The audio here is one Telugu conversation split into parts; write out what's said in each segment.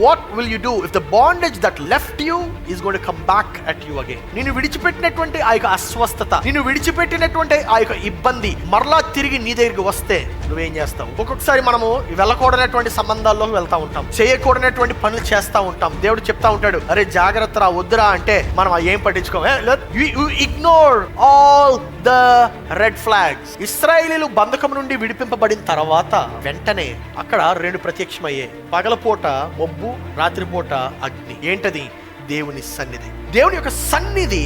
What will you do if the bondage that left you is going to come back at you again? నిన్ను విడిచిపెట్టినటువంటి ఆ యొక్క అస్వస్థత, నిన్ను విడిచిపెట్టినటువంటి ఆ యొక్క ఇబ్బంది మరలా తిరిగి నీ దగ్గరికి వస్తే నువ్వేం చేస్తావు? ఒక్కొక్కసారి మనము వెళ్ళకూడనటువంటి సంబంధాల్లోకి వెళ్తా ఉంటాం, చేయకూడనటువంటి పనులు చేస్తా ఉంటాం. దేవుడు చెప్తా ఉంటాడు, అరే జాగ్రత్త రా, వద్దురా అంటే మనం ఏం పట్టించుకో. Ignore all the red flags. ఇశ్రాయేలీయులు బంధకం నుండి విడిపింపబడిన తర్వాత వెంటనే అక్కడ రెండు ప్రత్యక్షమయ్యాయి. పగలపూట మబ్బు, రాత్రిపూట అగ్ని. ఏంటది? దేవుని సన్నిధి. దేవుని యొక్క సన్నిధి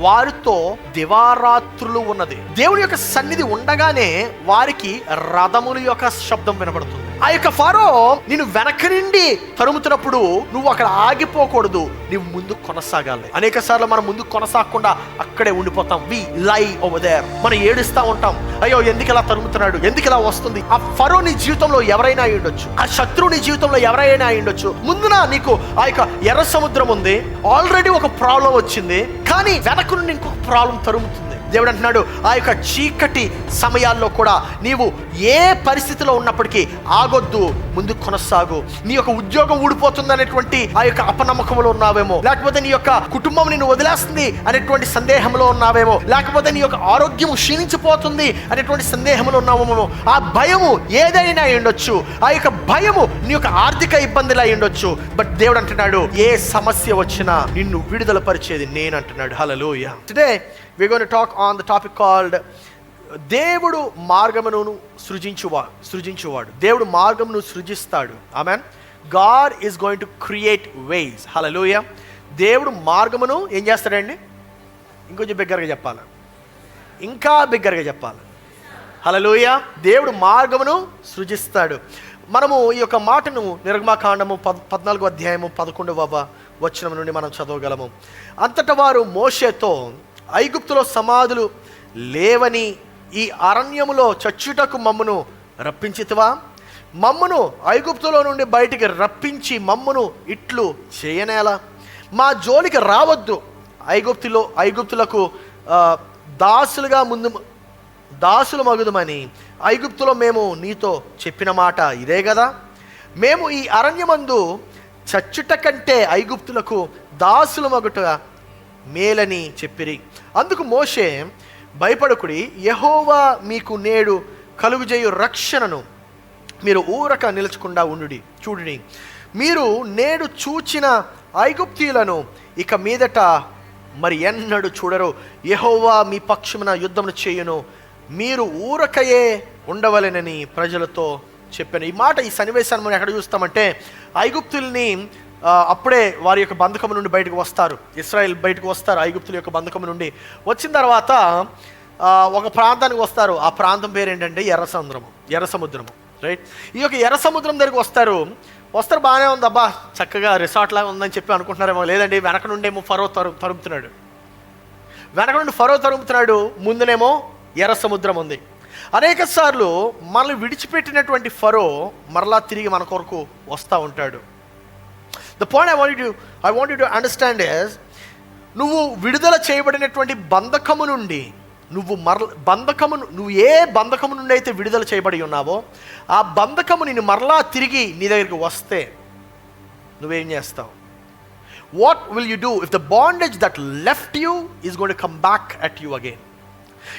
వారితో దివారాత్రులు ఉన్నది. దేవుని యొక్క సన్నిధి ఉండగానే వారికి రథముల యొక్క శబ్దం వినబడుతుంది. ఆ యొక్క ఫరో నిన్ను వెనక నుండి తరుముతున్నప్పుడు నువ్వు అక్కడ ఆగిపోకూడదు, నువ్వు ముందు కొనసాగాలి. అనేక సార్లు మనం ముందు కొనసాగకుండా అక్కడే ఉండిపోతాం. వి లై ఓవర్ దేర్. మనం ఏడుస్తా ఉంటాం, అయ్యో ఎందుకు ఇలా తరుముతున్నాడు, ఎందుకు ఇలా వస్తుంది. ఆ ఫరో నీ జీవితంలో ఎవరైనా అయి ఉండొచ్చు, ఆ శత్రువు నీ జీవితంలో ఎవరైనా అయి ఉండొచ్చు. ముందున నీకు ఆ యొక్క ఎర్ర సముద్రం ఉంది, ఆల్రెడీ ఒక ప్రాబ్లం వచ్చింది, కానీ వెనక నుండి ఇంకొక ప్రాబ్లం తరుముతుంది. దేవుడు అంటున్నాడు, ఆ యొక్క చీకటి సమయాల్లో కూడా నీవు ఏ పరిస్థితిలో ఉన్నప్పటికీ ఆగొద్దు, ముందు కొనసాగు. నీ యొక్క ఉద్యోగం ఊడిపోతుంది అనేటువంటి ఆ యొక్క అపనమ్మకంలో ఉన్నావేమో, లేకపోతే నీ యొక్క కుటుంబం నిన్ను వదిలేస్తుంది అనేటువంటి సందేహంలో ఉన్నావేమో, లేకపోతే నీ యొక్క ఆరోగ్యం క్షీణించిపోతుంది అనేటువంటి సందేహంలో ఉన్నావేమో. ఆ భయము ఏదైనా అయి ఉండొచ్చు, ఆ యొక్క భయము నీ యొక్క ఆర్థిక ఇబ్బందులు అయి ఉండొచ్చు. బట్ దేవుడు అంటున్నాడు, ఏ సమస్య వచ్చినా నిన్ను విడుదల పరిచేది నేను అంటున్నాడు. Hallelujah. Today we're going to talk on the topic called దేవుడు మార్గమును సృజించువాడు. దేవుడు మార్గమును సృజిస్తాడు. Amen. God is going to create ways. Hallelujah. దేవుడు మార్గమును ఏం చేస్తాడండి? ఇంకొంచెం బిగ్గరగా చెప్పాలి, ఇంకా బిగ్గరగా చెప్పాలి. హల్లెలూయా. దేవుడు మార్గమును సృజిస్తాడు. మనము ఈ యొక్క మాటను నిర్గమకాండము 14వ అధ్యాయము 11వ వచనం నుండి మనం చదవగలము. అంతటా వారు మోషేతో, ఐగుప్తులో సమాధులు లేవని ఈ అరణ్యములో చచ్చుటకు మమ్మును రప్పించితివా? మమ్మును ఐగుప్తులో నుండి బయటికి రప్పించి మమ్మును ఇట్లు చేయనేలా? మా జోలికి రావద్దు, ఐగుప్తులకు దాసులు మగుదుమని ఐగుప్తులో మేము నీతో చెప్పిన మాట ఇదే కదా. మేము ఈ అరణ్యమందు చచ్చుట కంటే ఐగుప్తులకు దాసులు మగుట మేలని చెప్పిరి. అందుకు మోషే, భయపడకుడి, యెహోవా మీకు నేడు కలుగుజేయు రక్షణను మీరు ఊరక నిలచకుండా చూడుడి. మీరు నేడు చూచిన ఐగుప్తీయులను ఇక మీదట మరి ఎన్నడూ చూడరు. యెహోవా మీ పక్షమున యుద్ధమును చేయును, మీరు ఊరకయే ఉండవలెనని ప్రజలతో చెప్పాను. ఈ మాట, ఈ సన్నివేశాన్ని మనం ఎక్కడ చూస్తామంటే, ఐగుప్తుల్ని అప్పుడే వారి యొక్క బంధకము నుండి బయటకు వస్తారు. ఇశ్రాయేల్ బయటకు వస్తారు ఐగుప్తుల యొక్క బంధకము నుండి. వచ్చిన తర్వాత ఒక ప్రాంతానికి వస్తారు. ఆ ప్రాంతం పేరు ఏంటంటే ఎర్ర సముద్రము. రైట్. ఈ యొక్క ఎర్ర సముద్రం దగ్గరికి వస్తారు. బాగానే ఉంది, అబ్బా చక్కగా రిసార్ట్ లాగా ఉందని చెప్పి అనుకుంటున్నారేమో. లేదండి, వెనక నుండేమో ఫరో తరుముతున్నాడు. వెనక నుండి ఫరో తరుముతున్నాడు, ముందునేమో ఎర్ర సముద్రం ఉంది. అనేక సార్లు మనల్ని విడిచిపెట్టినటువంటి ఫరో మరలా తిరిగి మన కొరకు వస్తూ ఉంటాడు. The point I want you to understand is, నువ్వు విడుదల చేయబడినటువంటి బంధకము నుండి నువ్వు ఏ బంధకము నుండి అయితే విడుదల చేయబడి ఉన్నావో ఆ బంధకము నిన్ను మరలా తిరిగి నీ దగ్గరికి వస్తే నువ్వేం చేస్తావు? What will you do if the bondage that left you is going to come back at you again?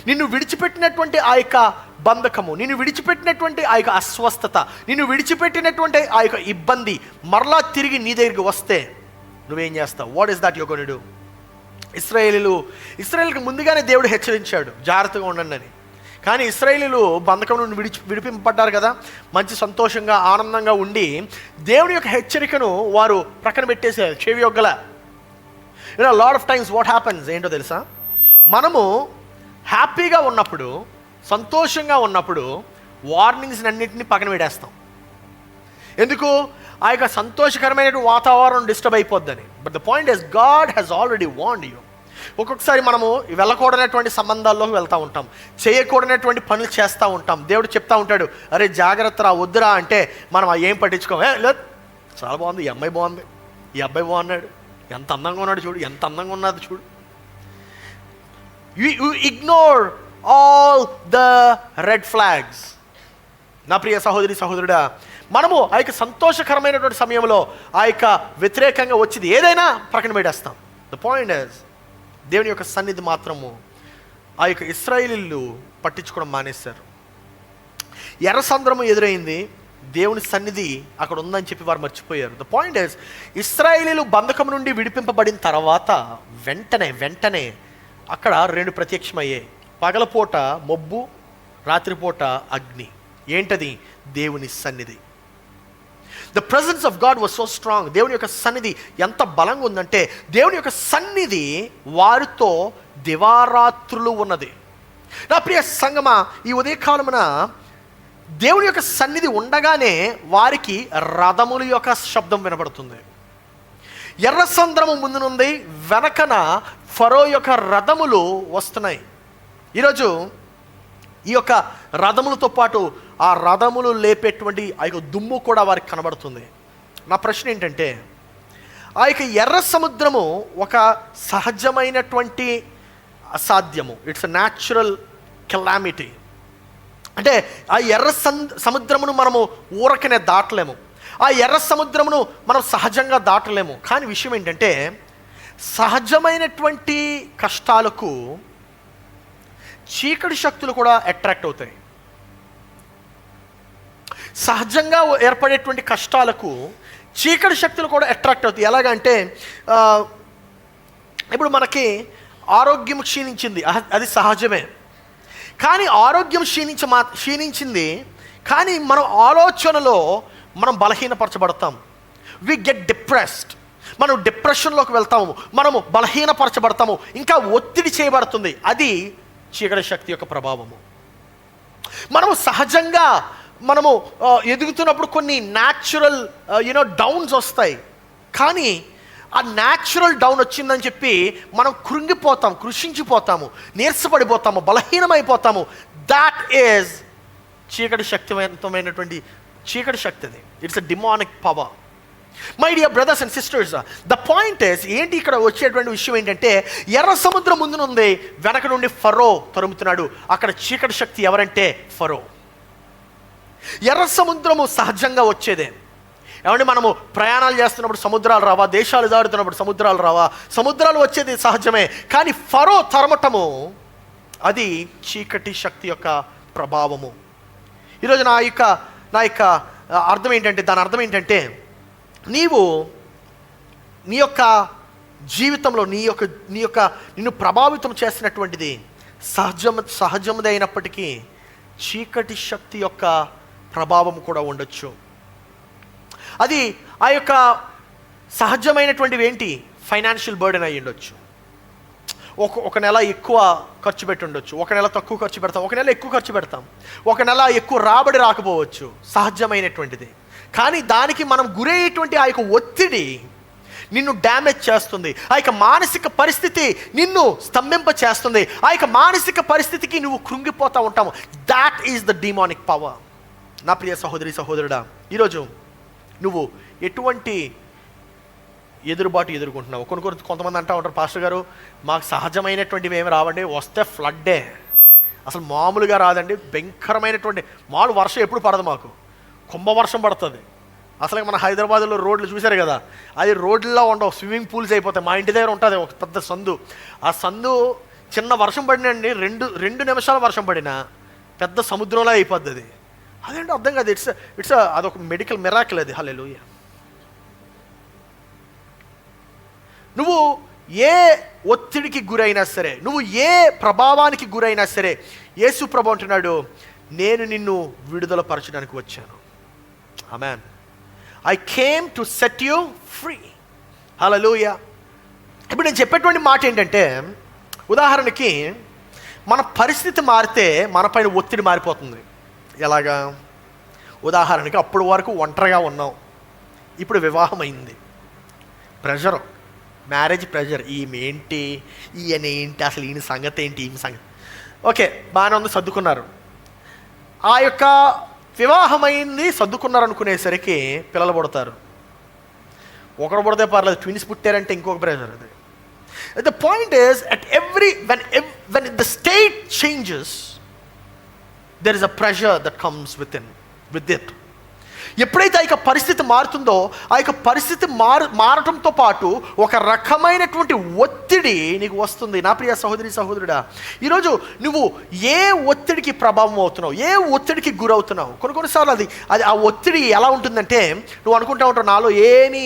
నిన్ను విడిచిపెట్టినటువంటి ఆ యొక్క బంధకము, నిన్ను విడిచిపెట్టినటువంటి ఆ యొక్క అస్వస్థత, నిన్ను విడిచిపెట్టినటువంటి ఆ యొక్క ఇబ్బంది మరలా తిరిగి నీ దగ్గరికి వస్తే నువ్వేం చేస్తావు? What is that you gonna do? ఇశ్రాయేలుకి ముందుగానే దేవుడు హెచ్చరించాడు, జాగ్రత్తగా ఉండండి అని. కానీ ఇశ్రాయేలీయులు బంధకం నుండి విడిపింపబడ్డారు కదా, మంచి సంతోషంగా ఆనందంగా ఉండి దేవుని యొక్క హెచ్చరికను వారు ప్రక్కన పెట్టేశారు, చెవి యొగ్గల. Lot of times what happens ఏంటో తెలుసా? మనము హ్యాపీగా ఉన్నప్పుడు, సంతోషంగా ఉన్నప్పుడు వార్నింగ్స్ అన్నింటినీ పక్కన పెట్టేస్తాం. ఎందుకు? ఆ యొక్క సంతోషకరమైన వాతావరణం డిస్టర్బ్ అయిపోద్దని. But the point is, God has already warned you. ఒక్కొక్కసారి మనము వెళ్ళకూడనటువంటి సంబంధాల్లోకి వెళ్తూ ఉంటాం, చేయకూడనటువంటి పనులు చేస్తూ ఉంటాం. దేవుడు చెప్తా ఉంటాడు, అరే జాగ్రత్త రా, వద్దురా అంటే మనం ఏం పట్టించుకోం. లేదు, చాలా బాగుంది, ఈ అమ్మాయి బాగుంది, ఈ అబ్బాయి బాగున్నాడు, ఎంత అందంగా ఉన్నాడు చూడు, ఎంత అందంగా ఉన్నది చూడు. You ignore all the red flags. నా ప్రియ సహోదరి సహోదరుడా, మనము ఆ యొక్క సంతోషకరమైనటువంటి సమయంలో ఆ యొక్క వ్యతిరేకంగా వచ్చింది ఏదైనా ప్రక్కన పెట్టేస్తాం. ద పాయింట్ ఇస్, దేవుని యొక్క సన్నిధి మాత్రము ఆ యొక్క ఇశ్రాయేలీలు పట్టించుకోవడం మానేశారు. ఎర్ర సముద్రము ఎదురైంది, దేవుని సన్నిధి అక్కడ ఉందని చెప్పి వారు మర్చిపోయారు. ద పాయింట్ ఇస్, ఇశ్రాయేలీలు బంధకం నుండి విడిపింపబడిన తర్వాత వెంటనే అక్కడ 2 ప్రత్యక్షమయ్యాయి. పగలపూట మొబ్బు, రాత్రిపూట అగ్ని. ఏంటది? దేవుని సన్నిధి. The presence of God was so strong. దేవుని యొక్క సన్నిధి ఎంత బలంగా ఉందంటే, దేవుని యొక్క సన్నిధి వారితో దివారాత్రులు ఉన్నది. నా ప్రియ సంగమా, ఈ ఉదయకాలమున దేవుని యొక్క సన్నిధి ఉండగానే వారికి రథముల యొక్క శబ్దం వినబడుతుంది. ఎర్ర సముద్రము ముందునుంది, వెనకన ఫరో యొక్క రథములు వస్తున్నాయి. ఈరోజు ఈ యొక్క రథములతో పాటు ఆ రథములు లేపేటువంటి ఆ యొక్క దుమ్ము కూడా వారికి కనబడుతుంది. నా ప్రశ్న ఏంటంటే, ఆ యొక్క ఎర్ర సముద్రము ఒక సహజమైనటువంటి అసాధ్యము, ఇట్స్ అ న్యాచురల్ కెలామిటీ. అంటే ఆ ఎర్ర సముద్రమును మనము ఊరకనే దాటలేము, ఆ ఎర్ర సముద్రమును మనం సహజంగా దాటలేము. కానీ విషయం ఏంటంటే, సహజమైనటువంటి కష్టాలకు చీకటి శక్తులు కూడా అట్రాక్ట్ అవుతాయి. సహజంగా ఏర్పడేటువంటి కష్టాలకు చీకటి శక్తులు కూడా అట్రాక్ట్ అవుతాయి. ఎలాగంటే, ఇప్పుడు మనకి ఆరోగ్యం క్షీణించింది, అది సహజమే. కానీ ఆరోగ్యం క్షీణించింది, కానీ మనం ఆలోచనలో మనం బలహీనపరచబడతాం. We get depressed. మనం డిప్రెషన్లోకి వెళ్తాము, మనము బలహీనపరచబడతాము, ఇంకా ఒత్తిడి చేయబడుతుంది. అది చీకటి శక్తి యొక్క ప్రభావము. మనము సహజంగా మనము ఎదుగుతున్నప్పుడు కొన్ని న్యాచురల్ డౌన్స్ వస్తాయి. కానీ ఆ న్యాచురల్ డౌన్ వచ్చిందని చెప్పి మనం కృంగిపోతాం, కృషించిపోతాము, నీరసపడిపోతాము, బలహీనమైపోతాము. దాట్ ఈజ్ చీకటి శక్తివంతమైనటువంటి చీకటి శక్తి. అది it's a demonic power. My dear brothers and sisters, the point is, ఏంటి ఇక్కడ వచ్చేటువంటి విషయం ఏంటంటే, ఎర్ర సముద్రం ముందునుంది, వెనక నుండి ఫరో తరుముతున్నాడు. అక్కడ చీకటి శక్తి ఎవరంటే ఫరో. ఎర్ర సముద్రము సహజంగా వచ్చేదే. ఏమంటే, మనము ప్రయాణాలు చేస్తున్నప్పుడు సముద్రాలు రావా? దేశాలు దాడుతున్నప్పుడు సముద్రాలు రావా? సముద్రాలు వచ్చేది సహజమే. కానీ ఫరో తరమటము, అది చీకటి శక్తి యొక్క ప్రభావము. ఈరోజు నా యొక్క అర్థం ఏంటంటే, దాని అర్థం ఏంటంటే, నీవు నీ యొక్క జీవితంలో నిన్ను ప్రభావితం చేసినటువంటిది సహజమైనప్పటికీ చీకటి శక్తి యొక్క ప్రభావం కూడా ఉండొచ్చు. అది ఆ యొక్క సహజమైనటువంటివి ఏంటి? ఫైనాన్షియల్ బర్డెన్ అయ్యి ఉండొచ్చు. ఒక నెల ఎక్కువ ఖర్చు పెట్టి ఉండొచ్చు, ఒక నెల తక్కువ ఖర్చు పెడతాం, ఒక నెల ఎక్కువ ఖర్చు పెడతాం, ఒక నెల ఎక్కువ రాబడి రాకపోవచ్చు. సహజమైనటువంటిది. కానీ దానికి మనం గురయ్యేటువంటి ఆ యొక్క ఒత్తిడి నిన్ను డ్యామేజ్ చేస్తుంది. ఆ యొక్క మానసిక పరిస్థితి నిన్ను స్తంభింప చేస్తుంది. ఆ యొక్క మానసిక పరిస్థితికి నువ్వు కృంగిపోతూ ఉంటావు. That is the demonic power. నా ప్రియ సహోదరి సహోదరుడా, ఈరోజు నువ్వు ఎటువంటి ఎదురుబాటు ఎదుర్కొంటున్నావు? కొంతమంది అంటూ ఉంటారు, పాస్టర్ గారు మాకు సహజమైనటువంటివి ఏమి రావండి, వస్తే ఫ్లడ్డే, అసలు మామూలుగా రాదండి, భయంకరమైనటువంటి మామూలు వర్షం ఎప్పుడు పడదు, మాకు కుంభవర్షం పడుతుంది. అసలు మన హైదరాబాద్లో రోడ్లు చూశారు కదా, అది రోడ్లలో ఉండవు, స్విమ్మింగ్ పూల్స్ అయిపోతాయి. మా ఇంటి దగ్గర ఉంటుంది ఒక పెద్ద సందు. ఆ సందు చిన్న వర్షం పడినండి, రెండు నిమిషాల వర్షం పడినా పెద్ద సముద్రంలో అయిపోద్ది. అది అదేంటో అర్థం కాదు. ఇట్స్ అదొక మెడికల్ మిరాకిల్ అది. హల్లెలూయా. నువ్వు ఏ ఒత్తిడికి గురైనా సరే, నువ్వు ఏ ప్రభావానికి గురైనా సరే, యేసు ప్రభు అంటున్నాడు, నేను నిన్ను విడుదల పరచడానికి వచ్చాను. Amen. I came to set you free. Hallelujah. ఇప్పుడు నేను చెప్పేటువంటి మాట ఏంటంటే, ఉదాహరణకి మన పరిస్థితి మారితే మన పైన ఒత్తిడి మారిపోతుంది. ఎలాగా? ఉదాహరణకి అప్పుడు వరకు ఒంటరిగా ఉన్నాం, ఇప్పుడు వివాహం అయింది, ప్రెషర్, మ్యారేజ్ ప్రెషర్. ఈయనేంటి, అసలు ఈయన సంగతి ఏంటి, ఈయన సంగతి ఓకే బాగానే ఉంది, సర్దుకున్నారు. ఆ యొక్క వివాహమైంది, సర్దుకున్నారు అనుకునేసరికి పిల్లలు పుడతారు. ఒకరు పుడితే పర్లేదు, ట్విన్స్ పుట్టారంటే ఇంకొక ప్రెషర్. అది the point is, at when the state changes, there is a pressure that comes with it. ఎప్పుడైతే ఆ యొక్క పరిస్థితి మారుతుందో, ఆ యొక్క పరిస్థితి మారటంతో పాటు ఒక రకమైనటువంటి ఒత్తిడి నీకు వస్తుంది. నా ప్రియ సహోదరి సహోదరుడా, ఈరోజు నువ్వు ఏ ఒత్తిడికి ప్రభావం అవుతున్నావు, ఏ ఒత్తిడికి గురవుతున్నావు? కొన్నిసార్లు అది ఆ ఒత్తిడి ఎలా ఉంటుందంటే, నువ్వు అనుకుంటా ఉంటావు నాలో ఏమీ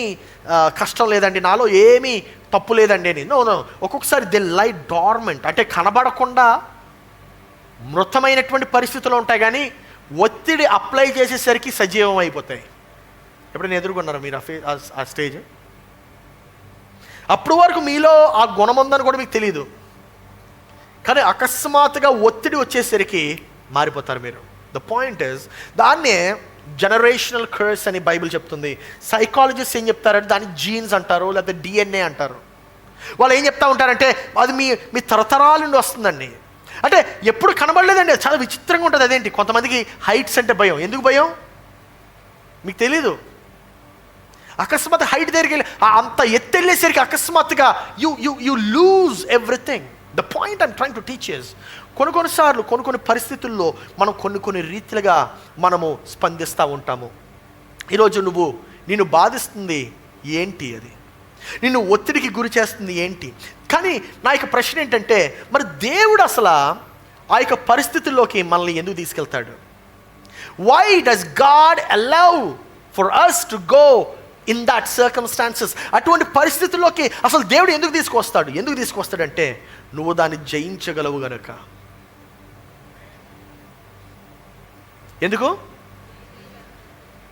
కష్టం లేదండి, నాలో ఏమీ తప్పు లేదండి అని. నో, ఒక్కొక్కసారి దే లై డార్మెంట్, అంటే కనబడకుండా మృతమైనటువంటి పరిస్థితులు ఉంటాయి, కానీ ఒత్తిడి అప్లై చేసేసరికి సజీవం అయిపోతాయి. ఎప్పుడైనా ఎదుర్కొన్నారా మీరు ఆ స్టేజ్? అప్పుడు వరకు మీలో ఆ గుణం ఉందని కూడా మీకు తెలియదు, కానీ అకస్మాత్తుగా ఒత్తిడి వచ్చేసరికి మారిపోతారు మీరు. ద పాయింట్ ఇస్, దాన్నే జనరేషనల్ కర్స్ అని బైబిల్ చెప్తుంది. సైకాలజిస్ట్ ఏం చెప్తారంటే దాన్ని జీన్స్ అంటారు, లేకపోతే DNA అంటారు. వాళ్ళు ఏం చెప్తా ఉంటారంటే అది మీ తరతరాల నుండి వస్తుందండి. అంటే ఎప్పుడు కనబడలేదండి, చాలా విచిత్రంగా ఉంటుంది. అదేంటి, కొంతమందికి హైట్స్ అంటే భయం. ఎందుకు భయం మీకు తెలీదు. అకస్మాత్ హైట్ దగ్గరికి వెళ్ళి అంత ఎత్తు వెళ్ళేసరికి అకస్మాత్తుగా you lose everything. The point I'm trying to teach is, కొన్నిసార్లు కొన్ని పరిస్థితుల్లో మనం కొన్ని రీతిలుగా మనము స్పందిస్తూ ఉంటాము. ఈరోజు నిన్ను బాధిస్తుంది ఏంటి, అది నిన్ను ఒత్తిడికి గురి చేస్తుంది ఏంటి? కానీ నా యొక్క ప్రశ్న ఏంటంటే, మరి దేవుడు అసలు ఆ యొక్క పరిస్థితుల్లోకి మనల్ని ఎందుకు తీసుకెళ్తాడు? Why does God allow for us to go in that circumstances? అటువంటి పరిస్థితుల్లోకి అసలు దేవుడు ఎందుకు తీసుకొస్తాడంటే, నువ్వు దాన్ని జయించగలవు గనక.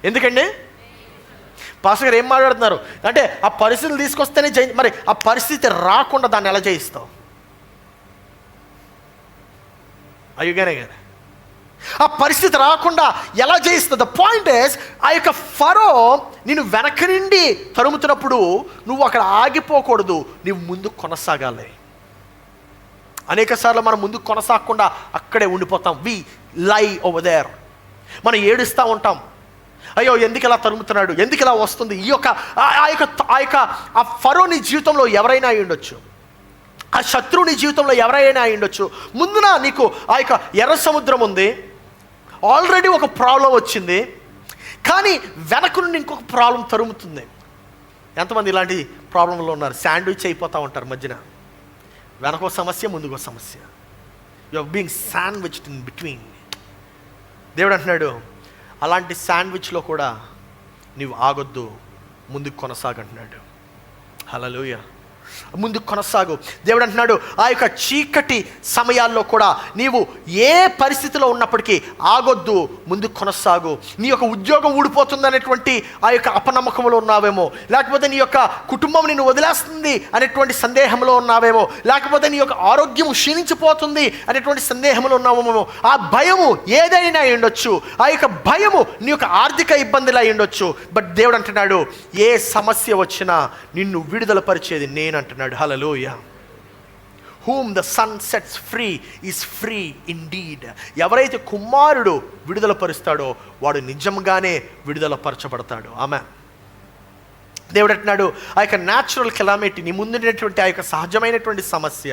ఎందుకండి పాస్టర్ గారు ఏం మాట్లాడుతున్నారు అంటే, ఆ పరిస్థితులు తీసుకొస్తేనే మరి ఆ పరిస్థితి రాకుండా దాన్ని ఎలా జయిస్తావు? అయ్యగానే ఆ పరిస్థితి రాకుండా ఎలా జయిస్తావు? ద పాయింట్ ఇస్, ఆ యొక్క ఫరో నేను వెనక నుండి తరుముతున్నప్పుడు నువ్వు అక్కడ ఆగిపోకూడదు, నువ్వు ముందు కొనసాగాలి. అనేక సార్లు మనం ముందుకు కొనసాగకుండా అక్కడే ఉండిపోతాం. వి లై ఓవర్ దేర్. మనం ఏడుస్తూ ఉంటాం, అయ్యో ఎందుకు ఇలా తరుముతున్నాడు, ఎందుకు ఇలా వస్తుంది. ఆ ఫరో నీ జీవితంలో ఎవరైనా అయి ఉండొచ్చు, ఆ శత్రువు నీ జీవితంలో ఎవరైనా అయి ఉండొచ్చు. ముందున నీకు ఆ యొక్క ఎర్ర సముద్రం ఉంది, ఆల్రెడీ ఒక ప్రాబ్లం వచ్చింది, కానీ వెనక నుండి ఇంకొక ప్రాబ్లం తరుముతుంది. ఎంతమంది ఇలాంటి ప్రాబ్లంలో ఉన్నారు? శాండ్విచ్ అయిపోతూ ఉంటారు మధ్యన, వెనకో సమస్య ముందుకో సమస్య. You are being sandwiched in between. దేవుడు అంటున్నాడు, అలాంటి శాండ్విచ్లో కూడా నీవు ఆగొద్దు, ముందుకు కొనసాగంటున్నాడు. హల్లెలూయా. ముందుకు కొనసాగు. దేవుడు అంటున్నాడు, ఆ యొక్క చీకటి సమయాల్లో కూడా నీవు ఏ పరిస్థితిలో ఉన్నప్పటికీ ఆగొద్దు, ముందుకు కొనసాగు. నీ యొక్క ఉద్యోగం ఊడిపోతుంది అనేటువంటి ఆ యొక్క అపనమ్మకంలో ఉన్నావేమో, లేకపోతే నీ యొక్క కుటుంబం నిన్ను వదిలేస్తుంది అనేటువంటి సందేహంలో ఉన్నావేమో, లేకపోతే నీ యొక్క ఆరోగ్యం క్షీణించిపోతుంది అనేటువంటి సందేహంలో ఉన్నావేమో. ఆ భయము ఏదైనా అయి ఉండొచ్చు, ఆ యొక్క భయము నీ యొక్క ఆర్థిక ఇబ్బందులు అయి ఉండొచ్చు. బట్ దేవుడు అంటున్నాడు, ఏ సమస్య వచ్చినా నిన్ను విడుదల పరిచేది నేను అంటున్నాడు. హల్లెలూయా. whom the son sets free is free indeed. ఎవరైతే కుమారుడు విడుదల పరుస్తాడో వాడు నిజంగానే విడుదల పరచబడతాడు. ఆమె దేవుడు అంటున్నాడు, ఆ యొక్క న్యాచురల్ కెలామిటీ, నీ ముందున్నటువంటి ఆ యొక్క సహజమైనటువంటి సమస్య,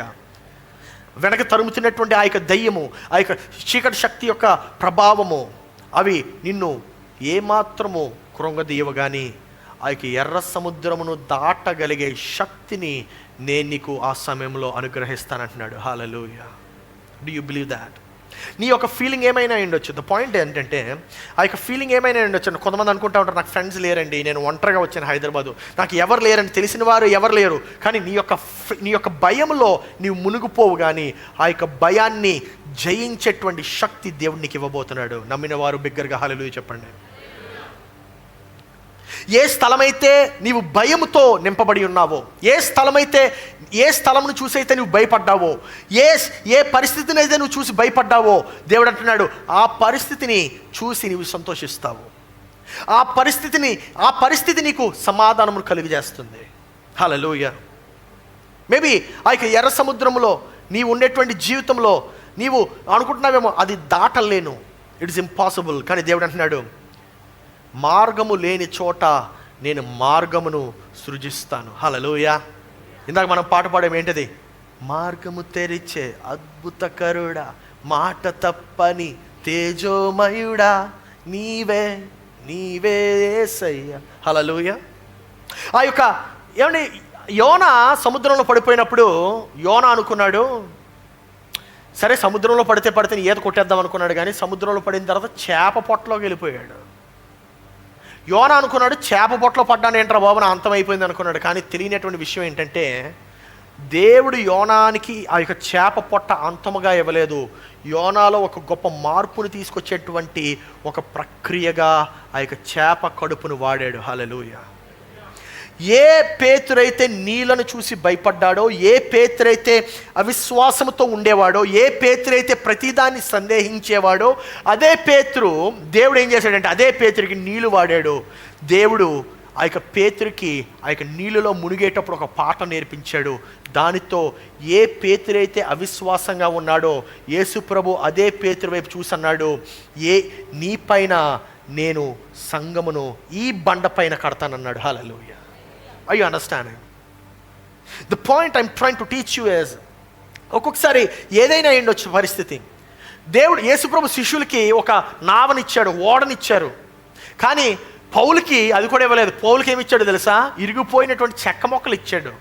వెనక తరుముతున్నటువంటి ఆ యొక్క దయ్యము, ఆ యొక్క చీకటి శక్తి యొక్క ప్రభావము, అవి నిన్ను ఏమాత్రము కృంగదీయవగాని ఆ యొక్క ఎర్ర సముద్రమును దాటగలిగే శక్తిని నేను నీకు ఆ సమయంలో అనుగ్రహిస్తానంటున్నాడు. Hallelujah. Do you believe that? నీ యొక్క ఫీలింగ్ ఏమైనా ఉండొచ్చు. ద పాయింట్ ఏంటంటే, ఆ యొక్క ఫీలింగ్ ఏమైనా ఉండొచ్చు. కొంతమంది అనుకుంటా ఉంటారు, నాకు ఫ్రెండ్స్ లేరండి, నేను ఒంటరిగా వచ్చాను హైదరాబాదు, నాకు ఎవరు లేరండి, తెలిసిన వారు ఎవరు లేరు. కానీ నీ యొక్క భయంలో నీవు మునిగిపోవు, కానీ ఆ యొక్క భయాన్ని జయించేటువంటి శక్తి దేవుడు నీకు ఇవ్వబోతున్నాడు. నమ్మిన వారు బిగ్గరగా హల్లెలూయా చెప్పండి. ఏ స్థలమైతే నీవు భయముతో నింపబడి ఉన్నావో, ఏ స్థలమును చూసైతే నువ్వు భయపడ్డావో, ఏ పరిస్థితిని అయితే నువ్వు చూసి భయపడ్డావో, దేవుడు అంటున్నాడు, ఆ పరిస్థితిని చూసి నీవు సంతోషిస్తావు. ఆ పరిస్థితి నీకు సమాధానమును కలిగజేస్తుంది. హల్లెలూయా. మేబీ ఆ యొక్క ఎర్ర సముద్రంలో నీవు ఉండేటువంటి జీవితంలో నీవు అనుకుంటున్నావేమో, అది దాటలేను, ఇట్ ఇస్ ఇంపాసిబుల్. కానీ దేవుడు అంటున్నాడు, మార్గము లేని చోట నేను మార్గమును సృజిస్తాను. హల్లెలూయా. ఇందాక మనం పాట పాడేం ఏంటిది? మార్గము తెరిచే అద్భుతకరుడా, మాట తప్పని తేజోమయుడా, నీవే నీవే యేసయ్యా. హల్లెలూయా. ఆ యొక్క ఏమండి, యోనా సముద్రంలో పడిపోయినప్పుడు యోనా అనుకున్నాడు, సరే సముద్రంలో పడితే ఈత కొట్టేద్దాం అనుకున్నాడు, కానీ సముద్రంలో పడిన తర్వాత చేప పొట్టలోకి వెళ్ళిపోయాడు. యోనా అనుకున్నాడు చేప పొట్టలో పడ్డాను ఏంట్రా బాబు నా అంతమైపోయింది అనుకున్నాడు. కానీ తెలియనటువంటి విషయం ఏంటంటే దేవుడు యోనానికి ఆ యొక్క చేప పొట్ట అంతముగా ఇవ్వలేదు. యోనాలో ఒక గొప్ప మార్పుని తీసుకొచ్చేటువంటి ఒక ప్రక్రియగా ఆ యొక్క చేప కడుపును వాడాడు. హల్లెలూయా. ఏ పేతురైతే నీళ్లను చూసి భయపడ్డాడో, ఏ పేతురైతే అవిశ్వాసంతో ఉండేవాడో, ఏ పేతురైతే ప్రతిదాన్ని సందేహించేవాడో, అదే పేతురు దేవుడు ఏం చేశాడంటే అదే పేతురికి నీళ్లు వాడాడు. దేవుడు ఆ యొక్క పేతురికి ఆ యొక్క నీళ్ళలో మునిగేటప్పుడు ఒక పాట నేర్పించాడు. దానితో ఏ పేతురైతే అవిశ్వాసంగా ఉన్నాడో యేసు ప్రభు అదే పేతురు వైపు చూసి అన్నాడు, నీ పైన నేను సంఘమును ఈ బండ పైన కడతానన్నాడు. హల్లెలూయా. Are you understanding? The point I'm trying to teach you is, ఒక్కొక్కసారి ఏదైనా ఉండొచ్చు పరిస్థితి. దేవుడు యేసుప్రభు శిష్యులకి ఒక నావనిచ్చాడు, ఓడనిచ్చారు. కానీ పౌలుకి అది కూడా ఇవ్వలేదు. పౌలుకి ఏమి ఇచ్చాడు తెలుసా? ఇరిగిపోయినటువంటి చెక్క మొక్కలు ఇచ్చాడు.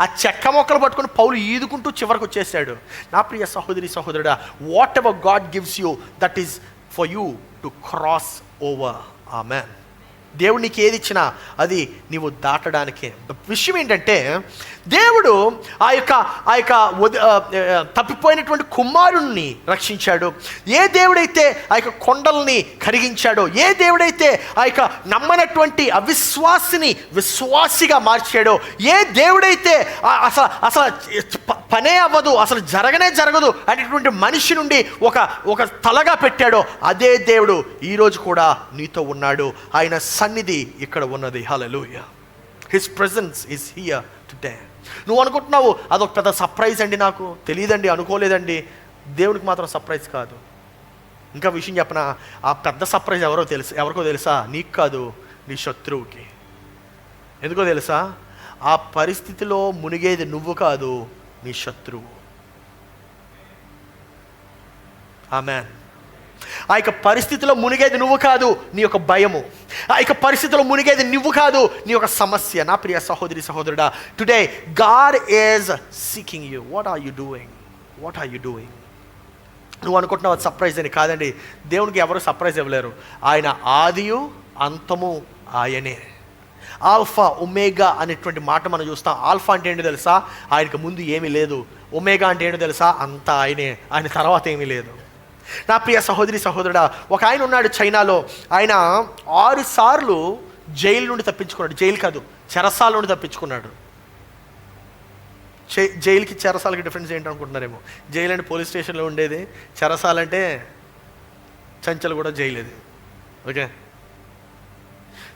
ఆ చెక్క మొక్కలు పట్టుకుని పౌలు ఈదుకుంటూ చివరికి వచ్చేసాడు. నా ప్రియ సహోదరి సహోదరుడా, whatever God gives you, that is for you to cross over. Amen. దేవుడు నీకు ఏది ఇచ్చినా అది నీవు దాటడానికే. విషయం ఏంటంటే దేవుడు ఆ యొక్క తప్పిపోయినటువంటి కుమారుణ్ణి రక్షించాడు. ఏ దేవుడైతే ఆ యొక్క కొండల్ని కరిగించాడో, ఏ దేవుడైతే ఆ యొక్క నమ్మనటువంటి అవిశ్వాసిని విశ్వాసిగా మార్చాడో, ఏ దేవుడైతే అసలు పనే అవ్వదు, అసలు జరగదు అనేటువంటి మనిషి నుండి ఒక తలగా పెట్టాడో, అదే దేవుడు ఈరోజు కూడా నీతో ఉన్నాడు. ఆయన సన్నిధి ఇక్కడ ఉన్నది. Hallelujah. His presence is here today. నువ్వు అనుకుంటున్నావు అదొక పెద్ద సర్ప్రైజ్ అండి, నాకు తెలియదండి, అనుకోలేదండి. దేవునికి మాత్రం సర్ప్రైజ్ కాదు. ఇంకా విషయం చెప్పనా, ఆ పెద్ద సర్ప్రైజ్ ఎవరికో తెలుసా? నీకు కాదు, నీ శత్రువుకి. ఎందుకో తెలుసా? ఆ పరిస్థితిలో మునిగేది నువ్వు కాదు, నీ శత్రువు. ఆమేన్. ఆ యొక్క పరిస్థితిలో మునిగేది నువ్వు కాదు, నీ యొక్క భయము. ఆ యొక్క పరిస్థితిలో మునిగేది నువ్వు కాదు, నీ యొక్క సమస్య. నా ప్రియ సహోదరి సహోదరుడా, today God is seeking you. What are you doing? నువ్వు అనుకుంటున్నావు అది సర్ప్రైజ్ అని. కాదండి, దేవునికి ఎవరు సర్ప్రైజ్ ఇవ్వలేరు. ఆయన ఆదియు అంతము ఆయనే. ఆల్ఫా ఒమేగా అనేటువంటి మాట మనం చూస్తాం. ఆల్ఫా అంటే ఏంటో తెలుసా? ఆయనకు ముందు ఏమీ లేదు. ఒమేగా అంటే ఏంటో తెలుసా? అంతా ఆయనే, ఆయన తర్వాత ఏమీ లేదు. నా ప్రియ సహోదరి సహోదరుడా, ఒక ఆయన ఉన్నాడు చైనాలో. ఆయన 6 సార్లు జైలు నుండి తప్పించుకున్నాడు. జైలు కాదు, చెరసాల నుండి తప్పించుకున్నాడు. జైలుకి చెరసాలకి డిఫరెన్స్ ఏంటనుకుంటున్నారేమో. జైలు అంటే పోలీస్ స్టేషన్లో ఉండేది, చెరసాలంటే చంచలు కూడా జైలు ఇది. ఓకే.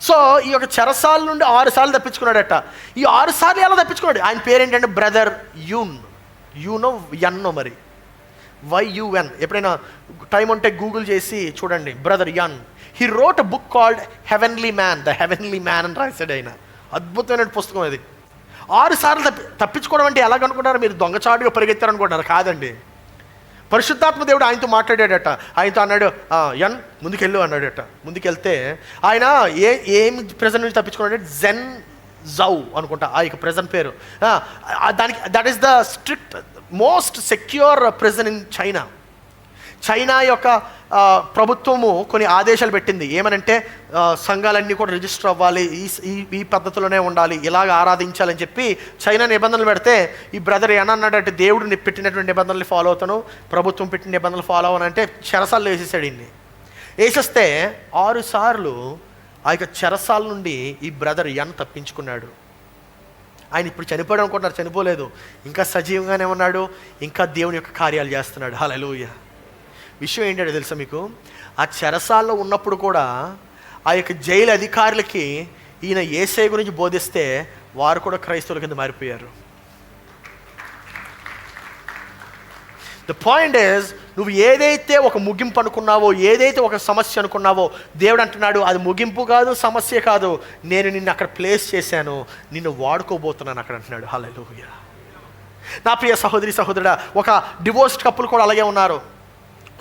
సో ఈ యొక్క చెరసాల నుండి 6 సార్లు తప్పించుకున్నాడట. ఈ 6 సార్లు ఎలా తప్పించుకున్నాడు? ఆయన పేరేంటంటే బ్రదర్ యూనో యన్నో, మరి YUN. ఎప్పుడైనా టైం ఉంటే గూగుల్ చేసి చూడండి, brother Yun. He wrote a book called heavenly man, the heavenly man అని రాశాడు ఆయన. అద్భుతమైన పుస్తకం అది. 6 సార్లు తప్పించుకోవడం అంటే ఎలాగనుకుంటారు మీరు? దొంగచాటుగా పరిగెత్తారనుకుంటారు? కాదండి. పరిశుద్ధాత్మ దేవుడు ఆయనతో మాట్లాడాడట. ఆయనతో అన్నాడు, యన్ ముందుకెళ్ళు అన్నాడట. ముందుకెళ్తే ఆయన ఏం ప్రెజెంట్ నుంచి తప్పించుకున్నాడు? జెన్ జౌ అనుకుంటా ఆ యొక్క ప్రెజెంట్ పేరు. దానికి that is the strict most secure prison in China. China యొక్క ప్రభుత్వము కొన్ని ఆదేశాలు పెట్టింది. ఏమనంటే సంఘాలన్నీ కూడా రిజిస్టర్ అవ్వాలి, ఈ పద్ధతిలోనే ఉండాలి, ఇలాగ ఆరాధించాలని చెప్పి చైనా నిబంధనలు పెడితే ఈ బ్రదర్ ఏమన్నాడంటే, దేవుడు పెట్టినటువంటి నిబంధనలు ఫాలో అవుతాను, ప్రభుత్వం పెట్టిన నిబంధనలు ఫాలో అవనంటే చెరసాల్లో వేసేసాడు. ఇన్ని వేసేస్తే 6 సార్లు ఆ యొక్క చెరసాల నుండి ఈ బ్రదర్ యన్ తప్పించుకున్నాడు. ఆయన ఇప్పుడు చనిపోయాడు అనుకుంటున్నారు, చనిపోలేదు, ఇంకా సజీవంగానే ఉన్నాడు, ఇంకా దేవుని యొక్క కార్యాలు చేస్తున్నాడు. హల్లెలూయా. విషయం ఏంటంటే తెలుసా మీకు? ఆ చెరసాల్లో ఉన్నప్పుడు కూడా ఆ యొక్క జైలు అధికారులకి ఈయన యేసయ్య గురించి బోధిస్తే వారు కూడా క్రైస్తవుల కింద మారిపోయారు. ద పాయింట్ ఈజ్, నువ్వు ఏదైతే ఒక ముగింపు అనుకున్నావో, ఏదైతే ఒక సమస్య అనుకున్నావో, దేవుడు అంటున్నాడు అది ముగింపు కాదు, సమస్య కాదు, నేను నిన్ను అక్కడ ప్లేస్ చేశాను, నిన్ను వాడుకోబోతున్నాను అక్కడ అంటున్నాడు. హల్లెలూయా. నా ప్రియ సహోదరి సహోదరుడా, ఒక డివోర్స్డ్ కపుల్ కూడా అలాగే ఉన్నారు.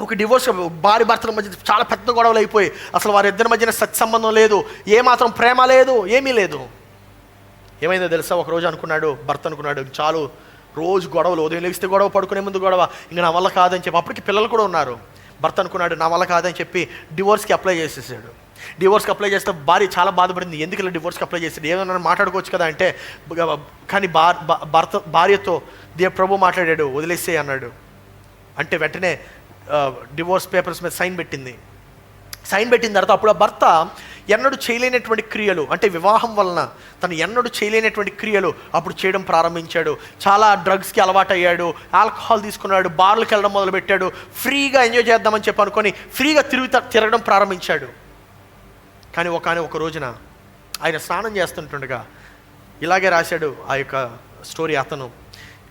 ఒక డివోర్స్, భార్య భర్తల మధ్య చాలా పెద్ద గొడవలు అయిపోయి అసలు వారిద్దరి మధ్యన సత్సంబంధం లేదు, ఏమాత్రం ప్రేమ లేదు, ఏమీ లేదు. ఏమైందో తెలుసా? ఒకరోజు అనుకున్నాడు, భర్త అనుకున్నాడు, చాలు రోజు గొడవలు, ఉదయం లేస్తే గొడవ, పడుకునే ముందు గొడవ, ఇంకా నా వల్ల కాదని చెప్పి, అప్పటికి పిల్లలు కూడా ఉన్నారు. భర్త అనుకున్నాడు నా వల్ల కాదని చెప్పి డివోర్స్కి అప్లై చేసేసాడు. డివోర్స్కి అప్లై చేస్తే భార్య చాలా బాధపడింది. ఎందుకు ఇలా డివోర్స్కి అప్లై చేసాడు, ఏమన్నా మాట్లాడుకోవచ్చు కదా అంటే, కానీ భార్యతో ప్రభు మాట్లాడాడు, వదిలేసే అన్నాడు. అంటే వెంటనే డివోర్స్ పేపర్స్ మీద సైన్ పెట్టింది. సైన్ పెట్టిన తర్వాత అప్పుడు ఆ భర్త ఎన్నడూ చేయలేనటువంటి క్రియలు, అంటే వివాహం వలన తను ఎన్నడూ చేయలేనటువంటి క్రియలు అప్పుడు చేయడం ప్రారంభించాడు. చాలా డ్రగ్స్కి అలవాటు అయ్యాడు, ఆల్కహాల్ తీసుకున్నాడు, బార్లకు వెళ్ళడం మొదలుపెట్టాడు. ఫ్రీగా ఎంజాయ్ చేద్దామని చెప్పి అనుకొని ఫ్రీగా తిరగడం ప్రారంభించాడు. కానీ ఒక రోజున ఆయన స్నానం చేస్తుంటుండగా, ఇలాగే రాశాడు ఆ యొక్క స్టోరీ.